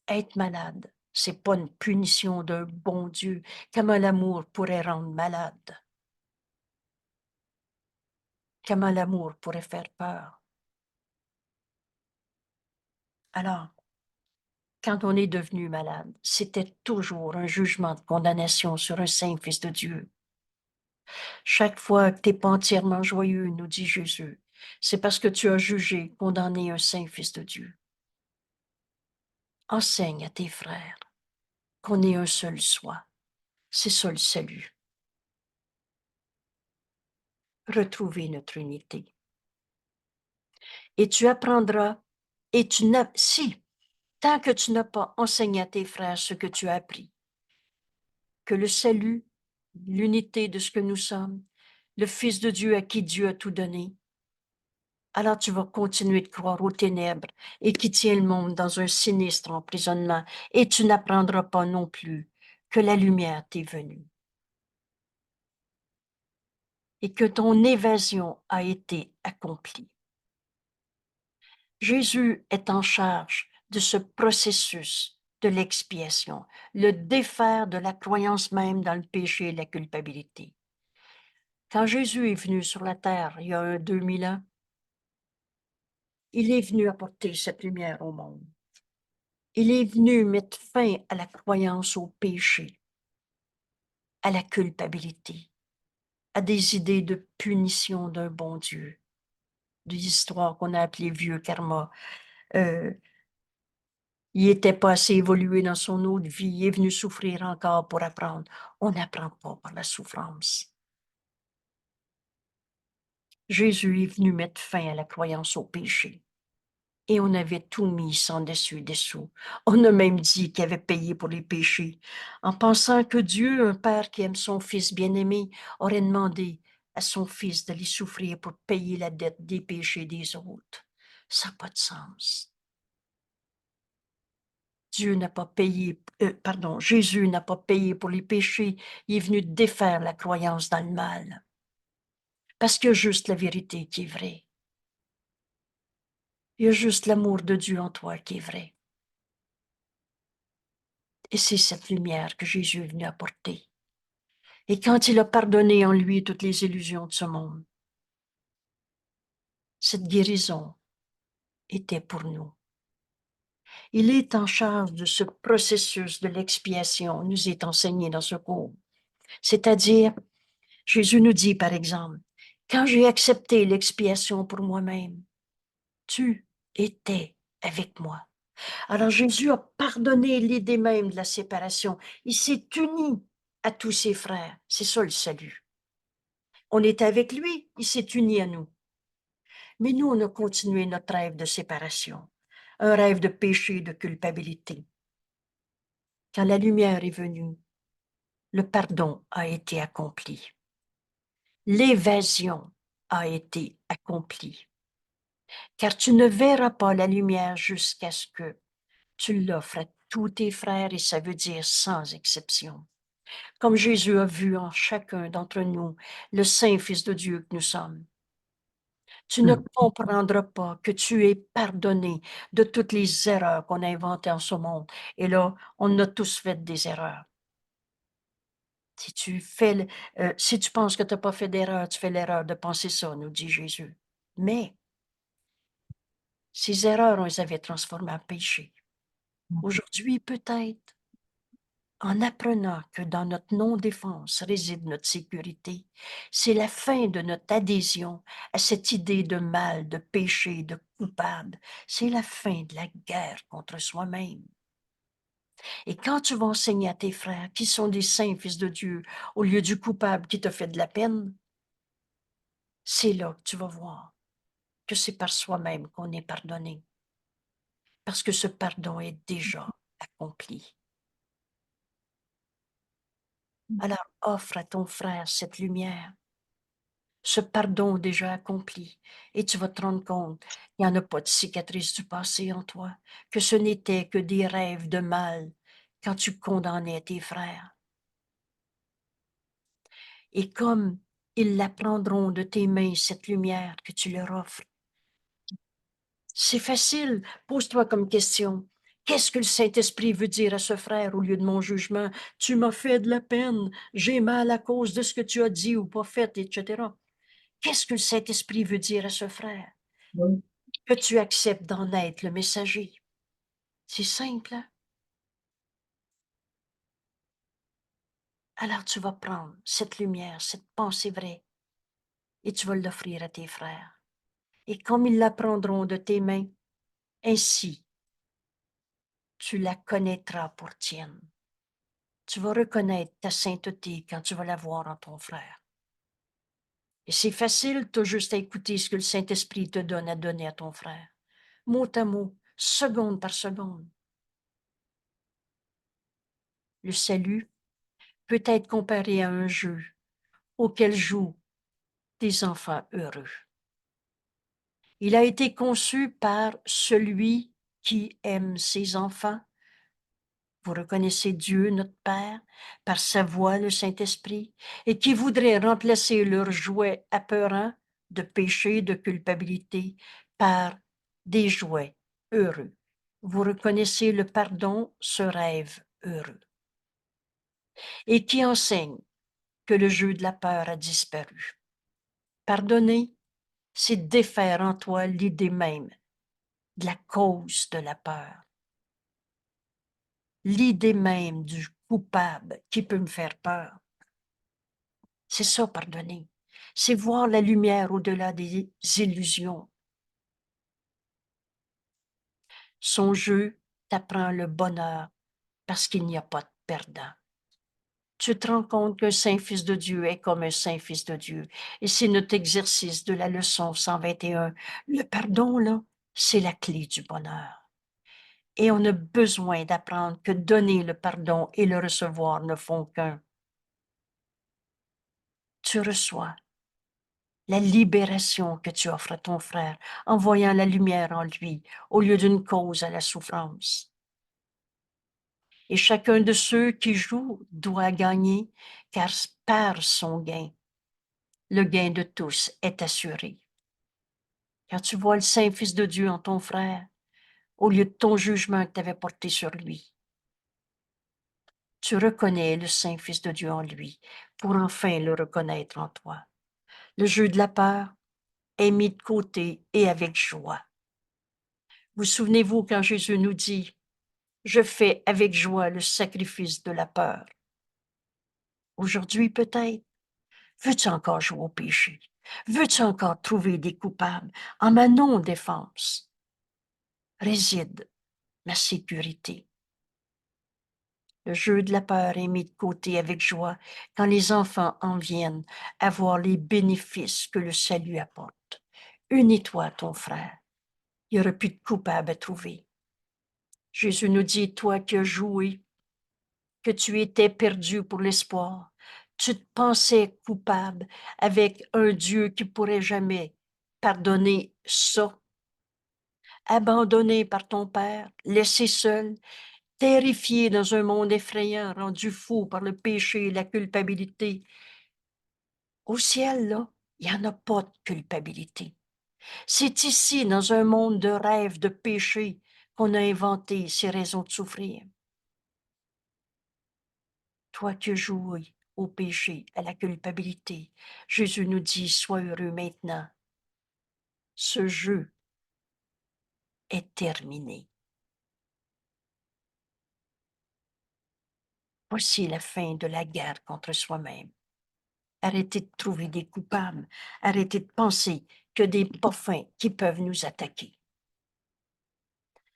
être malade, c'est pas une punition d'un bon Dieu. Comment l'amour pourrait rendre malade? Comment l'amour pourrait faire peur? Alors, quand on est devenu malade, c'était toujours un jugement de condamnation sur un saint fils de Dieu. Chaque fois que tu n'es pas entièrement joyeux, nous dit Jésus, c'est parce que tu as jugé, condamné un saint fils de Dieu. Enseigne à tes frères qu'on est un seul soi. C'est ça le salut. Retrouver notre unité. Et tu apprendras, et tu n'as, si, tant que tu n'as pas enseigné à tes frères ce que tu as appris, que le salut, l'unité de ce que nous sommes, le Fils de Dieu à qui Dieu a tout donné, alors tu vas continuer de croire aux ténèbres et qui tient le monde dans un sinistre emprisonnement, et tu n'apprendras pas non plus que la lumière t'est venue et que ton évasion a été accomplie. Jésus est en charge de ce processus de l'expiation, le défaire de la croyance même dans le péché et la culpabilité. Quand Jésus est venu sur la terre il y a 2000 ans, il est venu apporter cette lumière au monde. Il est venu mettre fin à la croyance au péché, à la culpabilité, à des idées de punition d'un bon Dieu, des histoires qu'on a appelées vieux karma. Il n'était pas assez évolué dans son autre vie, il est venu souffrir encore pour apprendre. On n'apprend pas par la souffrance. Jésus est venu mettre fin à la croyance au péché. Et on avait tout mis sans dessus dessous. On a même dit qu'il avait payé pour les péchés, en pensant que Dieu, un père qui aime son fils bien-aimé, aurait demandé à son fils d'aller souffrir pour payer la dette des péchés des autres. Ça n'a pas de sens. Jésus n'a pas payé pour les péchés, il est venu défaire la croyance dans le mal. Parce qu'il y a juste la vérité qui est vraie. Il y a juste l'amour de Dieu en toi qui est vrai. Et c'est cette lumière que Jésus est venu apporter. Et quand il a pardonné en lui toutes les illusions de ce monde, cette guérison était pour nous. Il est en charge de ce processus de l'expiation, nous est enseigné dans ce cours. C'est-à-dire, Jésus nous dit, par exemple, quand j'ai accepté l'expiation pour moi-même, tu étais avec moi. Alors Jésus a pardonné l'idée même de la séparation. Il s'est uni à tous ses frères. C'est ça le salut. On est avec lui, il s'est uni à nous. Mais nous, on a continué notre rêve de séparation, un rêve de péché, de culpabilité. Quand la lumière est venue, le pardon a été accompli. L'évasion a été accomplie. Car tu ne verras pas la lumière jusqu'à ce que tu l'offres à tous tes frères, et ça veut dire sans exception. Comme Jésus a vu en chacun d'entre nous le Saint Fils de Dieu que nous sommes. Tu ne comprendras pas que tu es pardonné de toutes les erreurs qu'on a inventées en ce monde. Et là, on a tous fait des erreurs. Si si tu penses que tu n'as pas fait d'erreur, tu fais l'erreur de penser ça, nous dit Jésus. Mais ces erreurs, on les avait transformées en péché. Aujourd'hui, peut-être, en apprenant que dans notre non-défense réside notre sécurité, c'est la fin de notre adhésion à cette idée de mal, de péché, de coupable. C'est la fin de la guerre contre soi-même. Et quand tu vas enseigner à tes frères qui sont des saints fils de Dieu au lieu du coupable qui te fait de la peine, c'est là que tu vas voir que c'est par soi-même qu'on est pardonné. Parce que ce pardon est déjà accompli. Alors offre à ton frère cette lumière, ce pardon déjà accompli, et tu vas te rendre compte qu'il n'y en a pas de cicatrice du passé en toi, que ce n'était que des rêves de mal quand tu condamnais tes frères. Et comme ils la prendront de tes mains, cette lumière que tu leur offres, c'est facile. Pose-toi comme question. Qu'est-ce que le Saint-Esprit veut dire à ce frère au lieu de mon jugement? Tu m'as fait de la peine, j'ai mal à cause de ce que tu as dit ou pas fait, etc. Qu'est-ce que le Saint-Esprit veut dire à ce frère? Oui. Que tu acceptes d'en être le messager. C'est simple, hein? Alors tu vas prendre cette lumière, cette pensée vraie, et tu vas l'offrir à tes frères. Et comme ils la prendront de tes mains, ainsi tu la connaîtras pour tienne. Tu vas reconnaître ta sainteté quand tu vas la voir en ton frère. Et c'est facile, tu as juste à écouter ce que le Saint-Esprit te donne à donner à ton frère. Mot à mot, seconde par seconde. Le salut peut être comparé à un jeu auquel jouent des enfants heureux. Il a été conçu par celui qui aime ses enfants. Vous reconnaissez Dieu, notre Père, par sa voix, le Saint-Esprit, et qui voudrait remplacer leur jouet apeurant de péché, de culpabilité, par des jouets heureux. Vous reconnaissez le pardon, ce rêve heureux, et qui enseigne que le jeu de la peur a disparu. Pardonner, c'est défaire en toi l'idée même de la cause de la peur, l'idée même du coupable qui peut me faire peur. C'est ça, pardonner. C'est voir la lumière au-delà des illusions. Son jeu t'apprend le bonheur parce qu'il n'y a pas de perdant. Tu te rends compte qu'un saint fils de Dieu est comme un saint fils de Dieu. Et c'est notre exercice de la leçon 121. Le pardon, là, c'est la clé du bonheur. Et on a besoin d'apprendre que donner le pardon et le recevoir ne font qu'un. Tu reçois la libération que tu offres à ton frère en voyant la lumière en lui au lieu d'une cause à la souffrance. Et chacun de ceux qui jouent doit gagner, car par son gain, le gain de tous est assuré. Quand tu vois le Saint Fils de Dieu en ton frère, au lieu de ton jugement que tu avais porté sur lui, tu reconnais le Saint Fils de Dieu en lui pour enfin le reconnaître en toi. Le jeu de la peur est mis de côté et avec joie. Vous souvenez-vous quand Jésus nous dit « Je fais avec joie le sacrifice de la peur ». Aujourd'hui peut-être, veux-tu encore jouer au péché? Veux-tu encore trouver des coupables? En ma non-défense réside ma sécurité. Le jeu de la peur est mis de côté avec joie quand les enfants en viennent à voir les bénéfices que le salut apporte. Unis-toi à ton frère. Il n'y aura plus de coupable à trouver. Jésus nous dit, toi qui as joué, que tu étais perdu pour l'espoir, tu te pensais coupable avec un Dieu qui pourrait jamais pardonner ça. Abandonné par ton père, laissé seul, terrifié dans un monde effrayant, rendu fou par le péché et la culpabilité. Au ciel, là, il n'y en a pas de culpabilité. C'est ici, dans un monde de rêves, de péché, qu'on a inventé ces raisons de souffrir. Toi qui joues au péché, à la culpabilité, Jésus nous dit, sois heureux maintenant. Ce jeu est terminé. Voici la fin de la guerre contre soi-même. Arrêtez de trouver des coupables. Arrêtez de penser que des pas fins qui peuvent nous attaquer.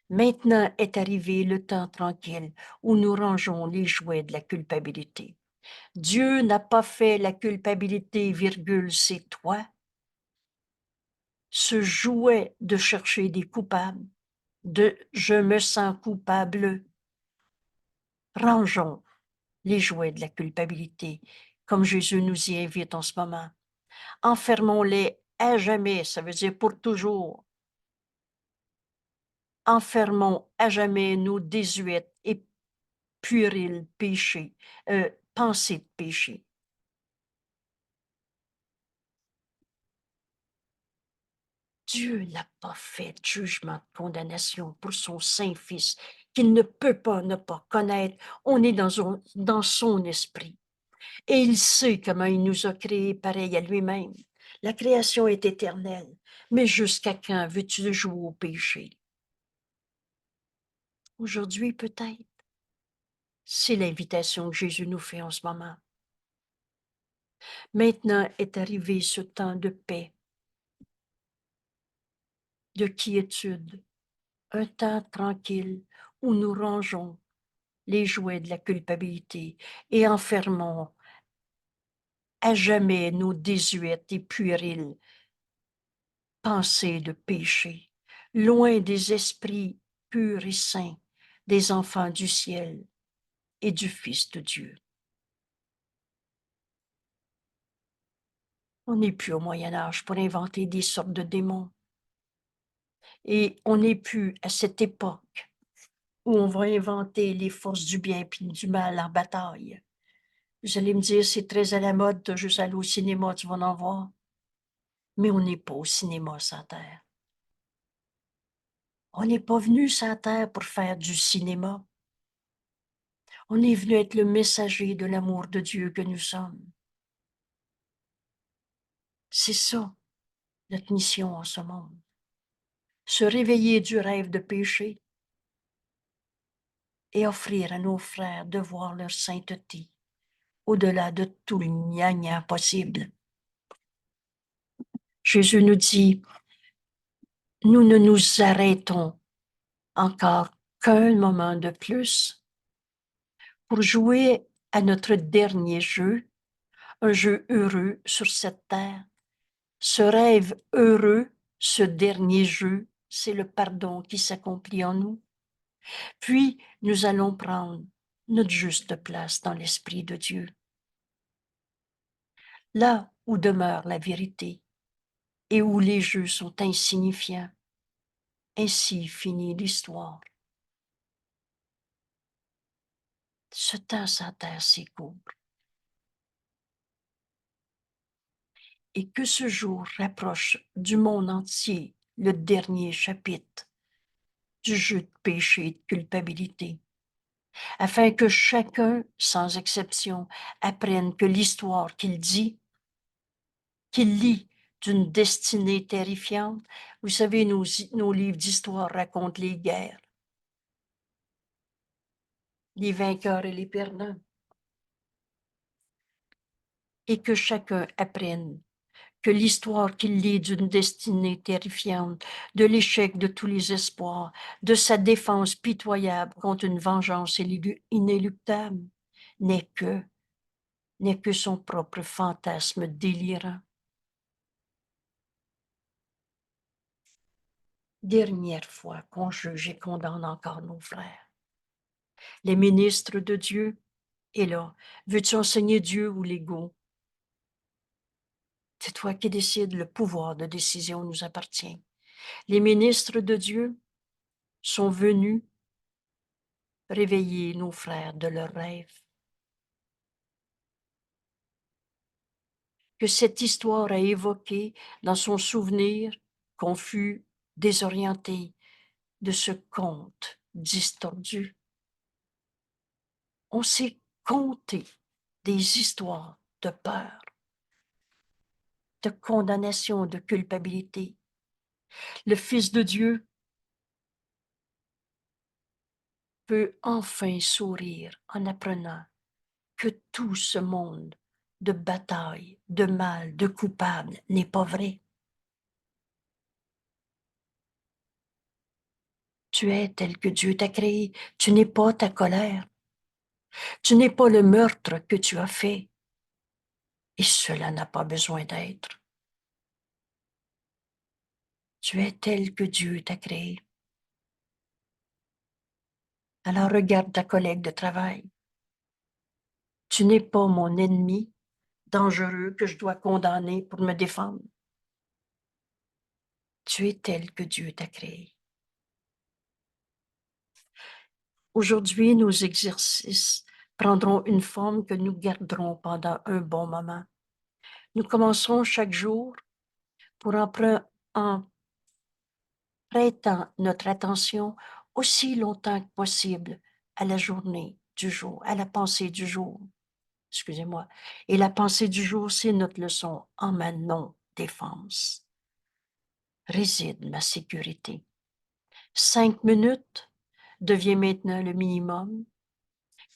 Maintenant est arrivé le temps tranquille où nous rangeons les jouets de la culpabilité. Dieu n'a pas fait la culpabilité, virgule, c'est toi. Ce jouet de chercher des coupables, de je me sens coupable. Rangeons les jouets de la culpabilité, comme Jésus nous y invite en ce moment. Enfermons-les à jamais, ça veut dire pour toujours. Enfermons à jamais nos désuètes et puériles péchés, pensées de péché. Dieu n'a pas fait de jugement de condamnation pour son Saint-Fils, qu'il ne peut pas ne pas connaître. On est dans son esprit. Et il sait comment il nous a créés pareil à lui-même. La création est éternelle. Mais jusqu'à quand veux-tu jouer au péché? Aujourd'hui, peut-être. C'est l'invitation que Jésus nous fait en ce moment. Maintenant est arrivé ce temps de paix, de quiétude, un temps tranquille où nous rangeons les jouets de la culpabilité et enfermons à jamais nos désuètes et puériles pensées de péché, loin des esprits purs et saints des enfants du ciel et du Fils de Dieu. On n'est plus au Moyen Âge pour inventer des sortes de démons. Et on n'est plus à cette époque où on va inventer les forces du bien et du mal en bataille. Vous allez me dire, c'est très à la mode, t'as juste aller au cinéma, tu vas en voir. Mais on n'est pas au cinéma sur terre. On n'est pas venu sur terre pour faire du cinéma. On est venu être le messager de l'amour de Dieu que nous sommes. C'est ça, notre mission en ce monde. Se réveiller du rêve de péché et offrir à nos frères de voir leur sainteté au-delà de tout le gna-gna possible. Jésus nous dit, nous ne nous arrêtons encore qu'un moment de plus pour jouer à notre dernier jeu, un jeu heureux sur cette terre. Ce rêve heureux, ce dernier jeu, c'est le pardon qui s'accomplit en nous. Puis, nous allons prendre notre juste place dans l'Esprit de Dieu. Là où demeure la vérité et où les jeux sont insignifiants. Ainsi finit l'histoire. Ce temps sur terre si court. Et que ce jour rapproche du monde entier le dernier chapitre du jeu de péché et de culpabilité, afin que chacun, sans exception, apprenne que l'histoire qu'il dit, qu'il lit d'une destinée terrifiante. Vous savez, nos livres d'histoire racontent les guerres, les vainqueurs et les perdants. Et que chacun apprenne que l'histoire qu'il lit d'une destinée terrifiante, de l'échec de tous les espoirs, de sa défense pitoyable contre une vengeance inéluctable, n'est que son propre fantasme délirant. dernière fois qu'on juge et condamne encore nos frères. Les ministres de Dieu, et là, veux-tu enseigner Dieu ou l'ego? C'est toi qui décides, le pouvoir de décision nous appartient. Les ministres de Dieu sont venus réveiller nos frères de leurs rêves. Que cette histoire a évoqué dans son souvenir qu'on fut désorienté de ce conte distordu. On s'est conté des histoires de peur, de condamnation, de culpabilité. Le Fils de Dieu peut enfin sourire en apprenant que tout ce monde de bataille, de mal, de coupable n'est pas vrai. Tu es tel que Dieu t'a créé. Tu n'es pas ta colère. Tu n'es pas le meurtre que tu as fait. Et cela n'a pas besoin d'être. Tu es tel que Dieu t'a créé. Alors regarde ta collègue de travail. Tu n'es pas mon ennemi dangereux que je dois condamner pour me défendre. Tu es tel que Dieu t'a créé. Aujourd'hui, nos exercices prendront une forme que nous garderons pendant un bon moment. Nous commencerons chaque jour en prêtant notre attention aussi longtemps que possible à la journée du jour, à la pensée du jour. Excusez-moi. Et la pensée du jour, c'est notre leçon. En ma non-défense réside ma sécurité. 5 minutes devient maintenant le minimum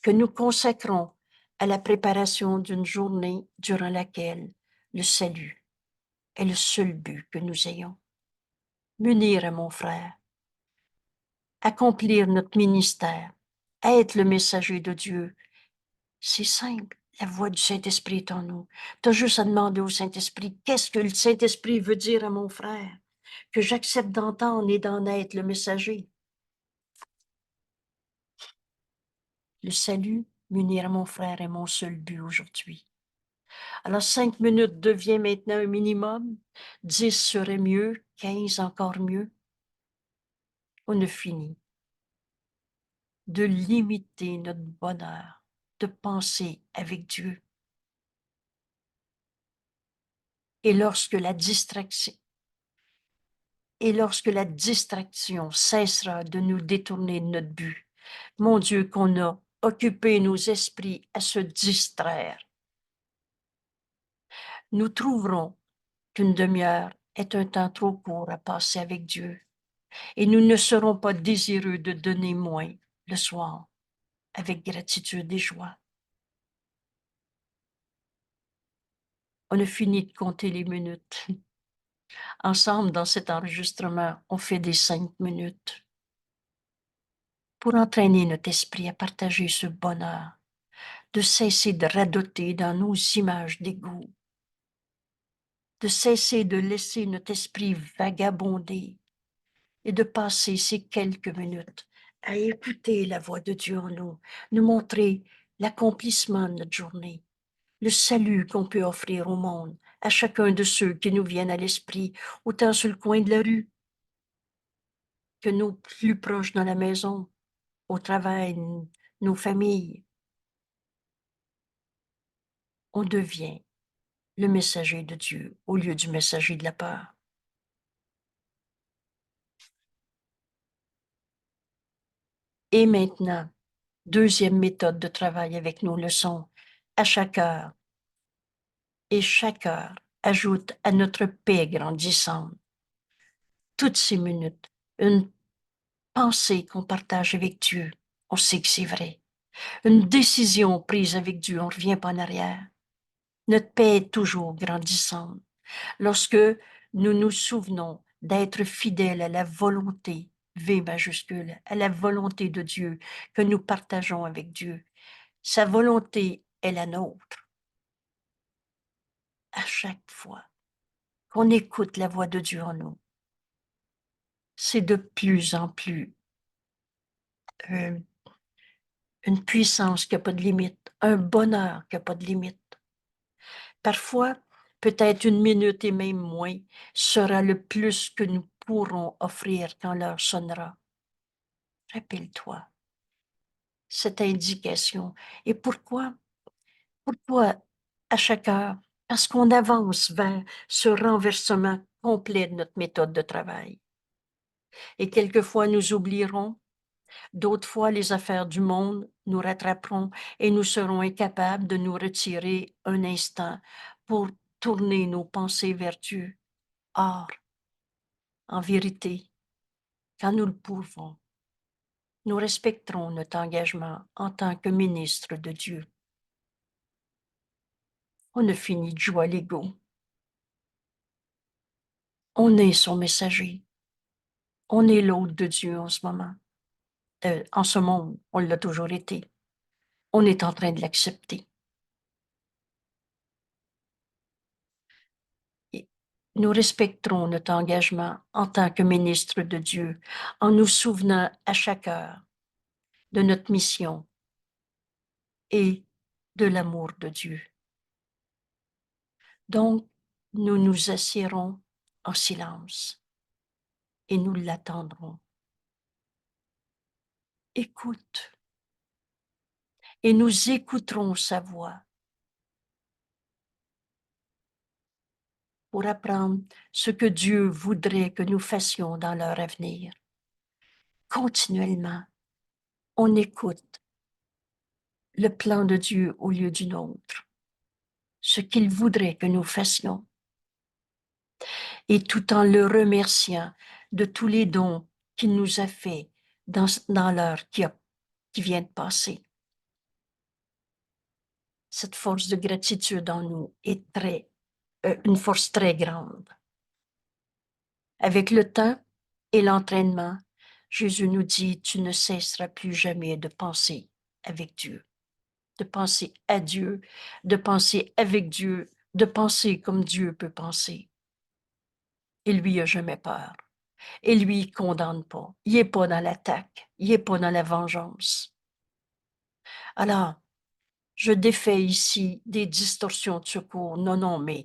que nous consacrons à la préparation d'une journée durant laquelle le salut est le seul but que nous ayons. M'unir à mon frère, accomplir notre ministère, être le messager de Dieu. C'est simple, la voix du Saint-Esprit est en nous. Tu as juste à demander au Saint-Esprit, qu'est-ce que le Saint-Esprit veut dire à mon frère? Que j'accepte d'entendre et d'en être le messager. Le salut, m'unir à mon frère est mon seul but aujourd'hui. Alors 5 minutes devient maintenant un minimum, 10 serait mieux, 15 encore mieux. On a fini de limiter notre bonheur, de penser avec Dieu. Et lorsque la distraction cessera de nous détourner de notre but, mon Dieu, qu'on a occupé nos esprits à se distraire, nous trouverons qu'une demi-heure est un temps trop court à passer avec Dieu et nous ne serons pas désireux de donner moins le soir avec gratitude et joie. On a fini de compter les minutes. Ensemble, dans cet enregistrement, on fait des 5 minutes pour entraîner notre esprit à partager ce bonheur, de cesser de radoter dans nos images d'égout, de cesser de laisser notre esprit vagabonder et de passer ces quelques minutes à écouter la voix de Dieu en nous, nous montrer l'accomplissement de notre journée, le salut qu'on peut offrir au monde, à chacun de ceux qui nous viennent à l'esprit, autant sur le coin de la rue que nos plus proches dans la maison, au travail, nos familles. On devient le messager de Dieu au lieu du messager de la peur. Et maintenant, deuxième méthode de travail avec nos leçons, à chaque heure. Et chaque heure ajoute à notre paix grandissante, toutes ces minutes, une pensée qu'on partage avec Dieu, on sait que c'est vrai. Une décision prise avec Dieu, on ne revient pas en arrière. Notre paix est toujours grandissante. Lorsque nous nous souvenons d'être fidèles à la volonté, V majuscule, à la volonté de Dieu que nous partageons avec Dieu, sa volonté est la nôtre. À chaque fois qu'on écoute la voix de Dieu en nous, c'est de plus en plus une puissance qui n'a pas de limite, un bonheur qui n'a pas de limite. Parfois, peut-être 1 minute et même moins sera le plus que nous pourrons offrir quand l'heure sonnera. Rappelle-toi cette indication. Et pourquoi? Pourquoi à chaque heure? Parce qu'on avance vers ce renversement complet de notre méthode de travail. Et quelquefois, nous oublierons. D'autres fois, les affaires du monde nous rattraperont et nous serons incapables de nous retirer un instant pour tourner nos pensées vers Dieu. Or, en vérité, quand nous le pouvons, nous respecterons notre engagement en tant que ministre de Dieu. On ne finit de jouer à l'ego. On est son messager. On est l'hôte de Dieu en ce moment. En ce monde, on l'a toujours été. On est en train de l'accepter. Nous respecterons notre engagement en tant que ministre de Dieu en nous souvenant à chaque heure de notre mission et de l'amour de Dieu. Donc, nous nous assiérons en silence et nous l'attendrons. Écoute, et nous écouterons sa voix pour apprendre ce que Dieu voudrait que nous fassions dans l'heure à venir. Continuellement, on écoute le plan de Dieu au lieu du nôtre, ce qu'il voudrait que nous fassions, et tout en le remerciant de tous les dons qu'il nous a faits dans l'heure qui vient de passer. Cette force de gratitude en nous est une force très grande. Avec le temps et l'entraînement, Jésus nous dit, tu ne cesseras plus jamais de penser avec Dieu, de penser à Dieu, de penser avec Dieu, de penser comme Dieu peut penser. Et lui n'a jamais peur. Et lui, il ne condamne pas. Il n'est pas dans l'attaque. Il n'est pas dans la vengeance. Alors, je défais ici des distorsions de secours. Non, non, mais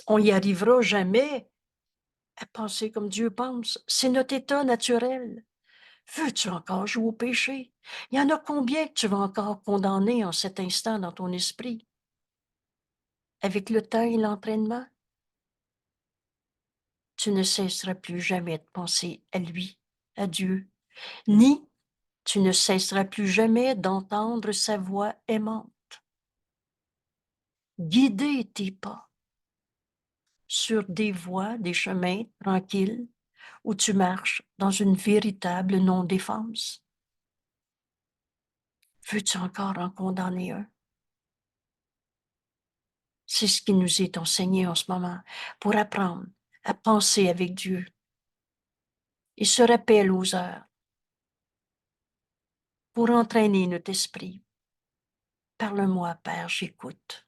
on n'y arrivera jamais à penser comme Dieu pense. C'est notre état naturel. Veux-tu encore jouer au péché? Il y en a combien que tu vas encore condamner en cet instant dans ton esprit? Avec le temps et l'entraînement, tu ne cesseras plus jamais de penser à lui, à Dieu, ni tu ne cesseras plus jamais d'entendre sa voix aimante. Guider tes pas sur des voies, des chemins tranquilles où tu marches dans une véritable non-défense. Veux-tu encore en condamner un? C'est ce qui nous est enseigné en ce moment pour apprendre à penser avec Dieu. Il se rappelle aux heures pour entraîner notre esprit. Parle-moi, Père, j'écoute.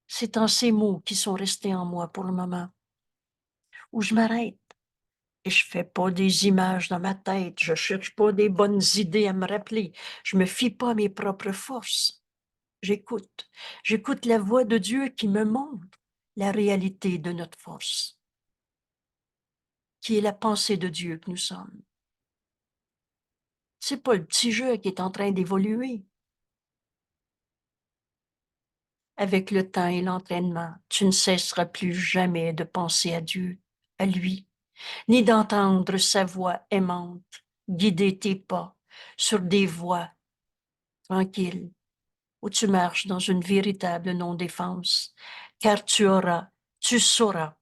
C'est en ces mots qui sont restés en moi pour le moment, où je m'arrête et je fais pas des images dans ma tête, je cherche pas des bonnes idées à me rappeler, je me fie pas à mes propres forces. J'écoute. J'écoute la voix de Dieu qui me montre la réalité de notre force, qui est la pensée de Dieu que nous sommes. C'est pas le petit jeu qui est en train d'évoluer. Avec le temps et l'entraînement, tu ne cesseras plus jamais de penser à Dieu, à lui, ni d'entendre sa voix aimante guider tes pas sur des voies tranquilles où tu marches dans une véritable non-défense, car tu sauras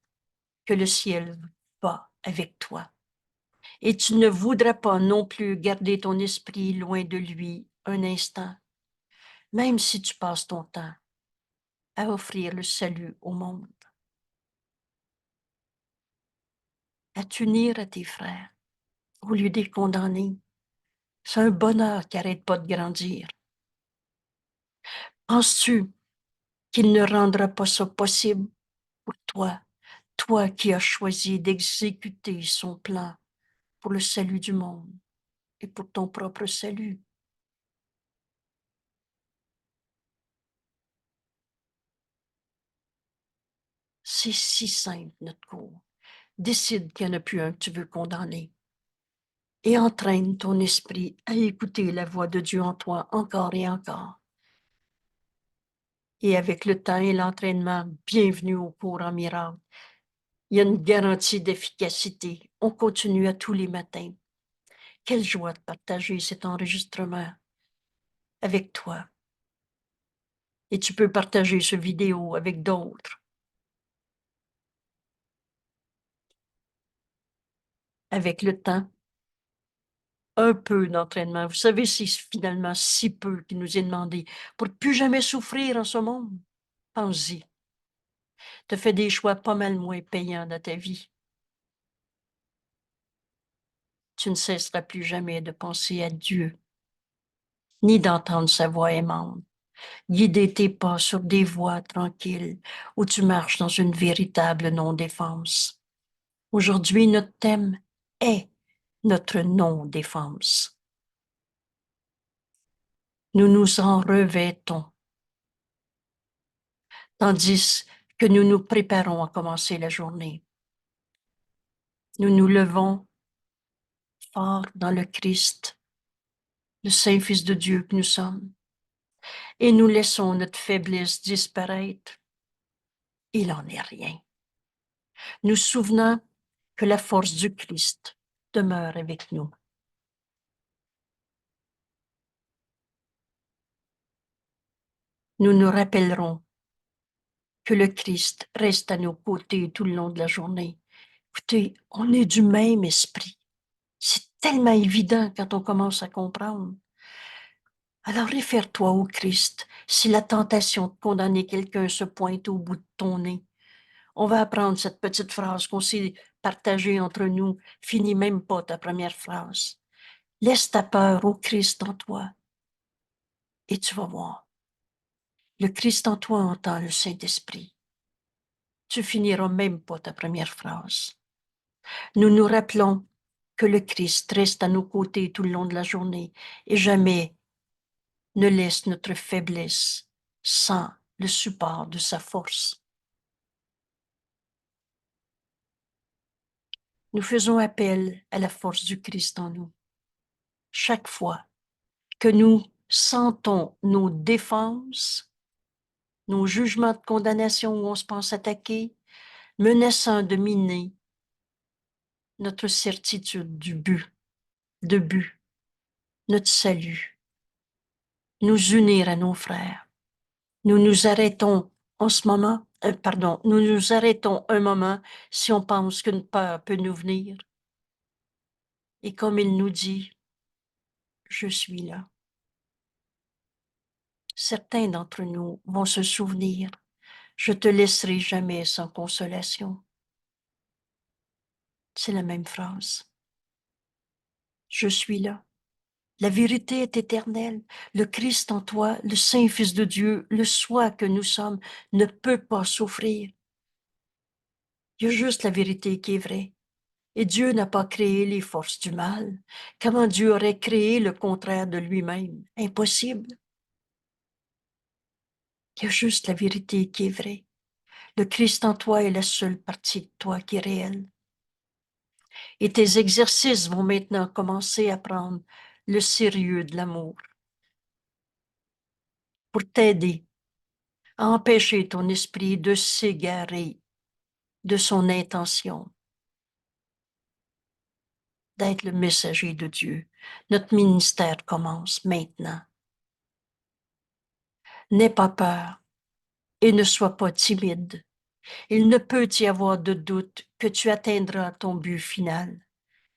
que le ciel va avec toi. Et tu ne voudras pas non plus garder ton esprit loin de lui un instant, même si tu passes ton temps à offrir le salut au monde, à t'unir à tes frères au lieu de les condamner. C'est un bonheur qui n'arrête pas de grandir. Penses-tu qu'il ne rendra pas ça possible pour toi, toi qui as choisi d'exécuter son plan pour le salut du monde et pour ton propre salut. C'est si simple, notre cours. Décide qu'il n'y en a plus un que tu veux condamner. Et entraîne ton esprit à écouter la voix de Dieu en toi encore et encore. Et avec le temps et l'entraînement, bienvenue au cours en miracle. Il y a une garantie d'efficacité. On continue à tous les matins. Quelle joie de partager cet enregistrement avec toi. Et tu peux partager ce vidéo avec d'autres. Avec le temps, un peu d'entraînement. Vous savez, c'est finalement si peu qui nous est demandé pour ne plus jamais souffrir en ce monde. Pense-y. Tu as fait des choix pas mal moins payants dans ta vie. Tu ne cesseras plus jamais de penser à Dieu, ni d'entendre sa voix aimante. Guider tes pas sur des voies tranquilles où tu marches dans une véritable non-défense. Aujourd'hui, notre thème est notre non-défense. Nous nous en revêtons, tandis que nous nous préparons à commencer la journée. Nous nous levons fort dans le Christ, le Saint-Fils de Dieu que nous sommes, et nous laissons notre faiblesse disparaître. Il n'en est rien. Nous souvenons que la force du Christ demeure avec nous. Nous nous rappellerons que le Christ reste à nos côtés tout le long de la journée. Écoutez, on est du même esprit. C'est tellement évident quand on commence à comprendre. Alors réfère-toi au Christ si la tentation de condamner quelqu'un se pointe au bout de ton nez. On va apprendre cette petite phrase qu'on s'est partagée entre nous. Finis même pas ta première phrase. Laisse ta peur au Christ en toi et tu vas voir. Le Christ en toi entend le Saint-Esprit. Tu finiras même pas ta première phrase. Nous nous rappelons que le Christ reste à nos côtés tout le long de la journée et jamais ne laisse notre faiblesse sans le support de sa force. Nous faisons appel à la force du Christ en nous. Chaque fois que nous sentons nos défenses, nos jugements de condamnation où on se pense attaquer, menaçant de miner notre certitude de but, notre salut, nous unir à nos frères. Nous nous arrêtons en ce moment, nous nous arrêtons un moment si on pense qu'une peur peut nous venir. Et comme il nous dit, je suis là. Certains d'entre nous vont se souvenir, je te laisserai jamais sans consolation. C'est la même phrase. Je suis là. La vérité est éternelle. Le Christ en toi, le Saint-Fils de Dieu, le soi que nous sommes, ne peut pas souffrir. Il y a juste la vérité qui est vraie. Et Dieu n'a pas créé les forces du mal. Comment Dieu aurait créé le contraire de lui-même? Impossible. Il y a juste la vérité qui est vraie. Le Christ en toi est la seule partie de toi qui est réelle. Et tes exercices vont maintenant commencer à prendre le sérieux de l'amour pour t'aider à empêcher ton esprit de s'égarer de son intention d'être le messager de Dieu. Notre ministère commence maintenant. N'aie pas peur et ne sois pas timide. Il ne peut y avoir de doute que tu atteindras ton but final.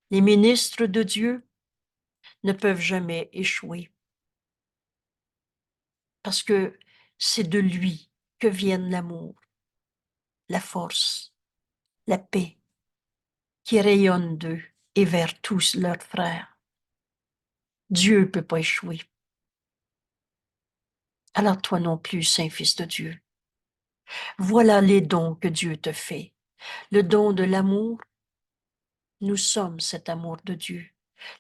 Les ministres de Dieu ne peuvent jamais échouer parce que c'est de lui que viennent l'amour, la force, la paix qui rayonnent d'eux et vers tous leurs frères. Dieu ne peut pas échouer. Alors toi non plus, Saint-Fils de Dieu. Voilà les dons que Dieu te fait. Le don de l'amour, Nous sommes cet amour de Dieu.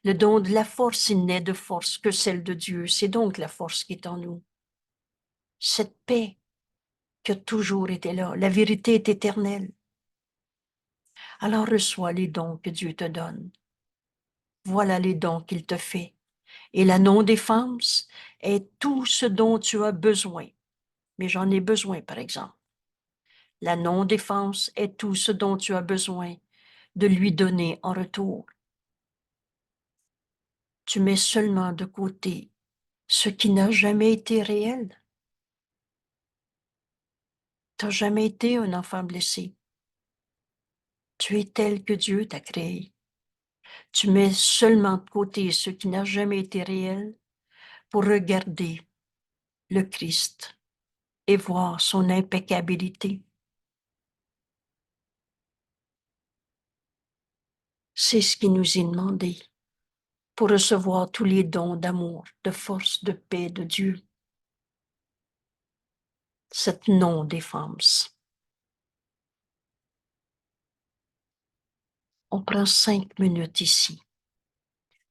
Le don de la force, il n'est de force que celle de Dieu. C'est donc la force qui est en nous. Cette paix qui a toujours été là. La vérité est éternelle. Alors reçois les dons que Dieu te donne. Voilà les dons qu'il te fait. Et la non-défense est tout ce dont tu as besoin. Mais j'en ai besoin, par exemple. La non-défense est tout ce dont tu as besoin de lui donner en retour. Tu mets seulement de côté ce qui n'a jamais été réel. Tu n'as jamais été un enfant blessé. Tu es tel que Dieu t'a créé. Tu mets seulement de côté ce qui n'a jamais été réel pour regarder le Christ et voir son impeccabilité. C'est ce qui nous est demandé pour recevoir tous les dons d'amour, de force, de paix de Dieu. Cette non-défense. On prend 5 minutes ici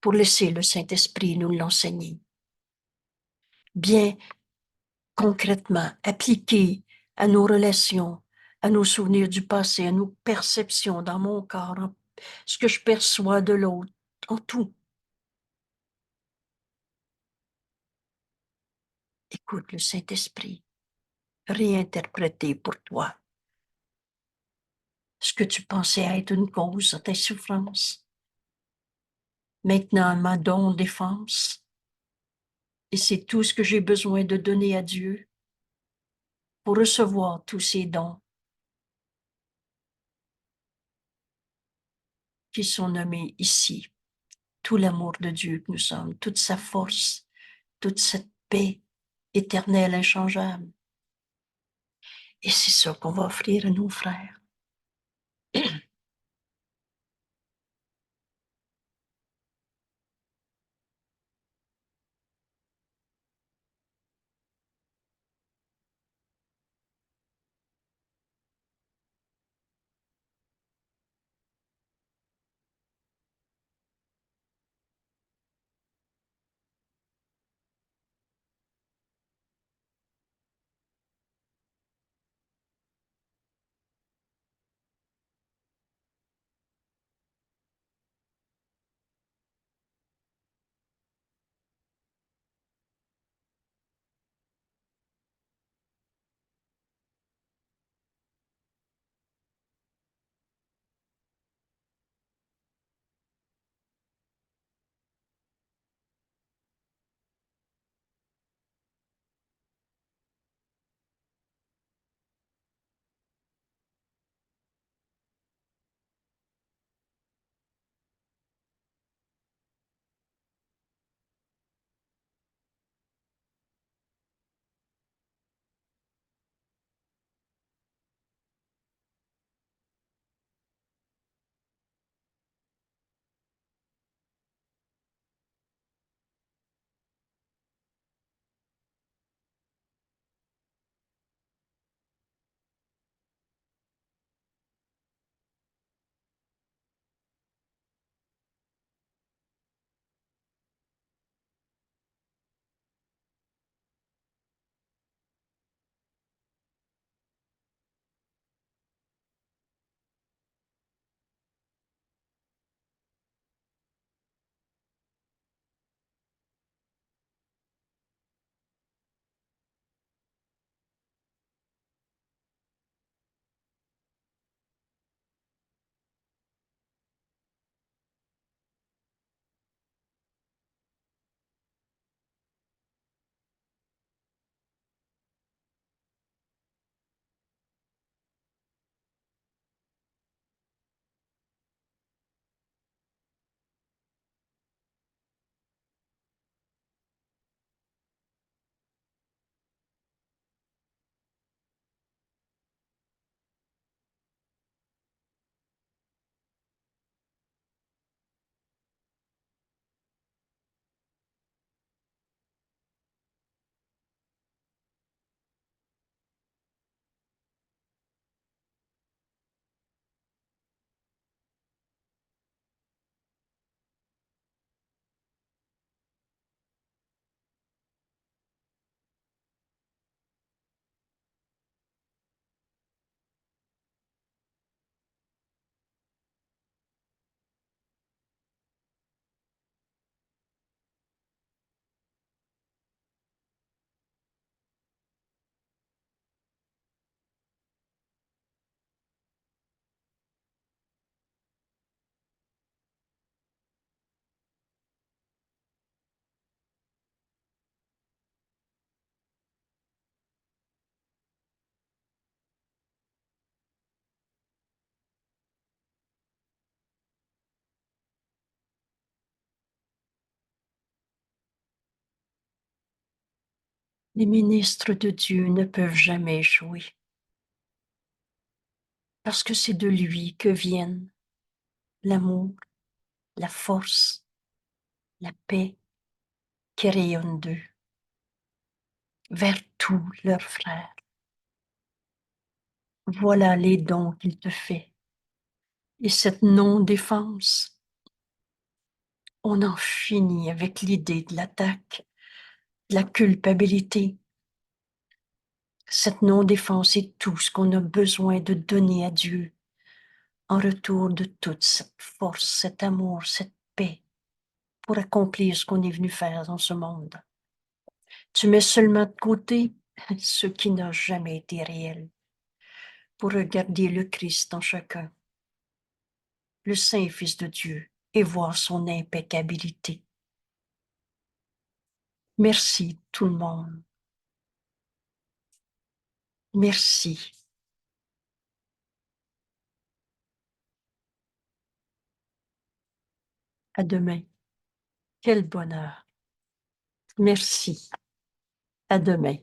pour laisser le Saint-Esprit nous l'enseigner. Bien concrètement, appliquer à nos relations, à nos souvenirs du passé, à nos perceptions dans mon corps, ce que je perçois de l'autre, en tout. Écoute le Saint-Esprit réinterpréter pour toi ce que tu pensais être une cause de tes souffrances. Maintenant, ma don défense, et c'est tout ce que j'ai besoin de donner à Dieu pour recevoir tous ces dons qui sont nommés ici. Tout l'amour de Dieu que nous sommes, toute sa force, toute cette paix éternelle, inchangeable. Et c'est ça qu'on va offrir à nos frères. Les ministres de Dieu ne peuvent jamais échouer, parce que c'est de lui que viennent l'amour, la force, la paix qui rayonnent d'eux vers tous leurs frères. Voilà les dons qu'il te fait. Et cette non-défense, on en finit avec l'idée de l'attaque, de la culpabilité. Cette non-défense est tout ce qu'on a besoin de donner à Dieu en retour de toute cette force, cet amour, cette paix pour accomplir ce qu'on est venu faire dans ce monde. Tu mets seulement de côté ce qui n'a jamais été réel pour regarder le Christ en chacun, le Saint Fils de Dieu, et voir son impeccabilité. Merci tout le monde. Merci. À demain. Quel bonheur. Merci. À demain.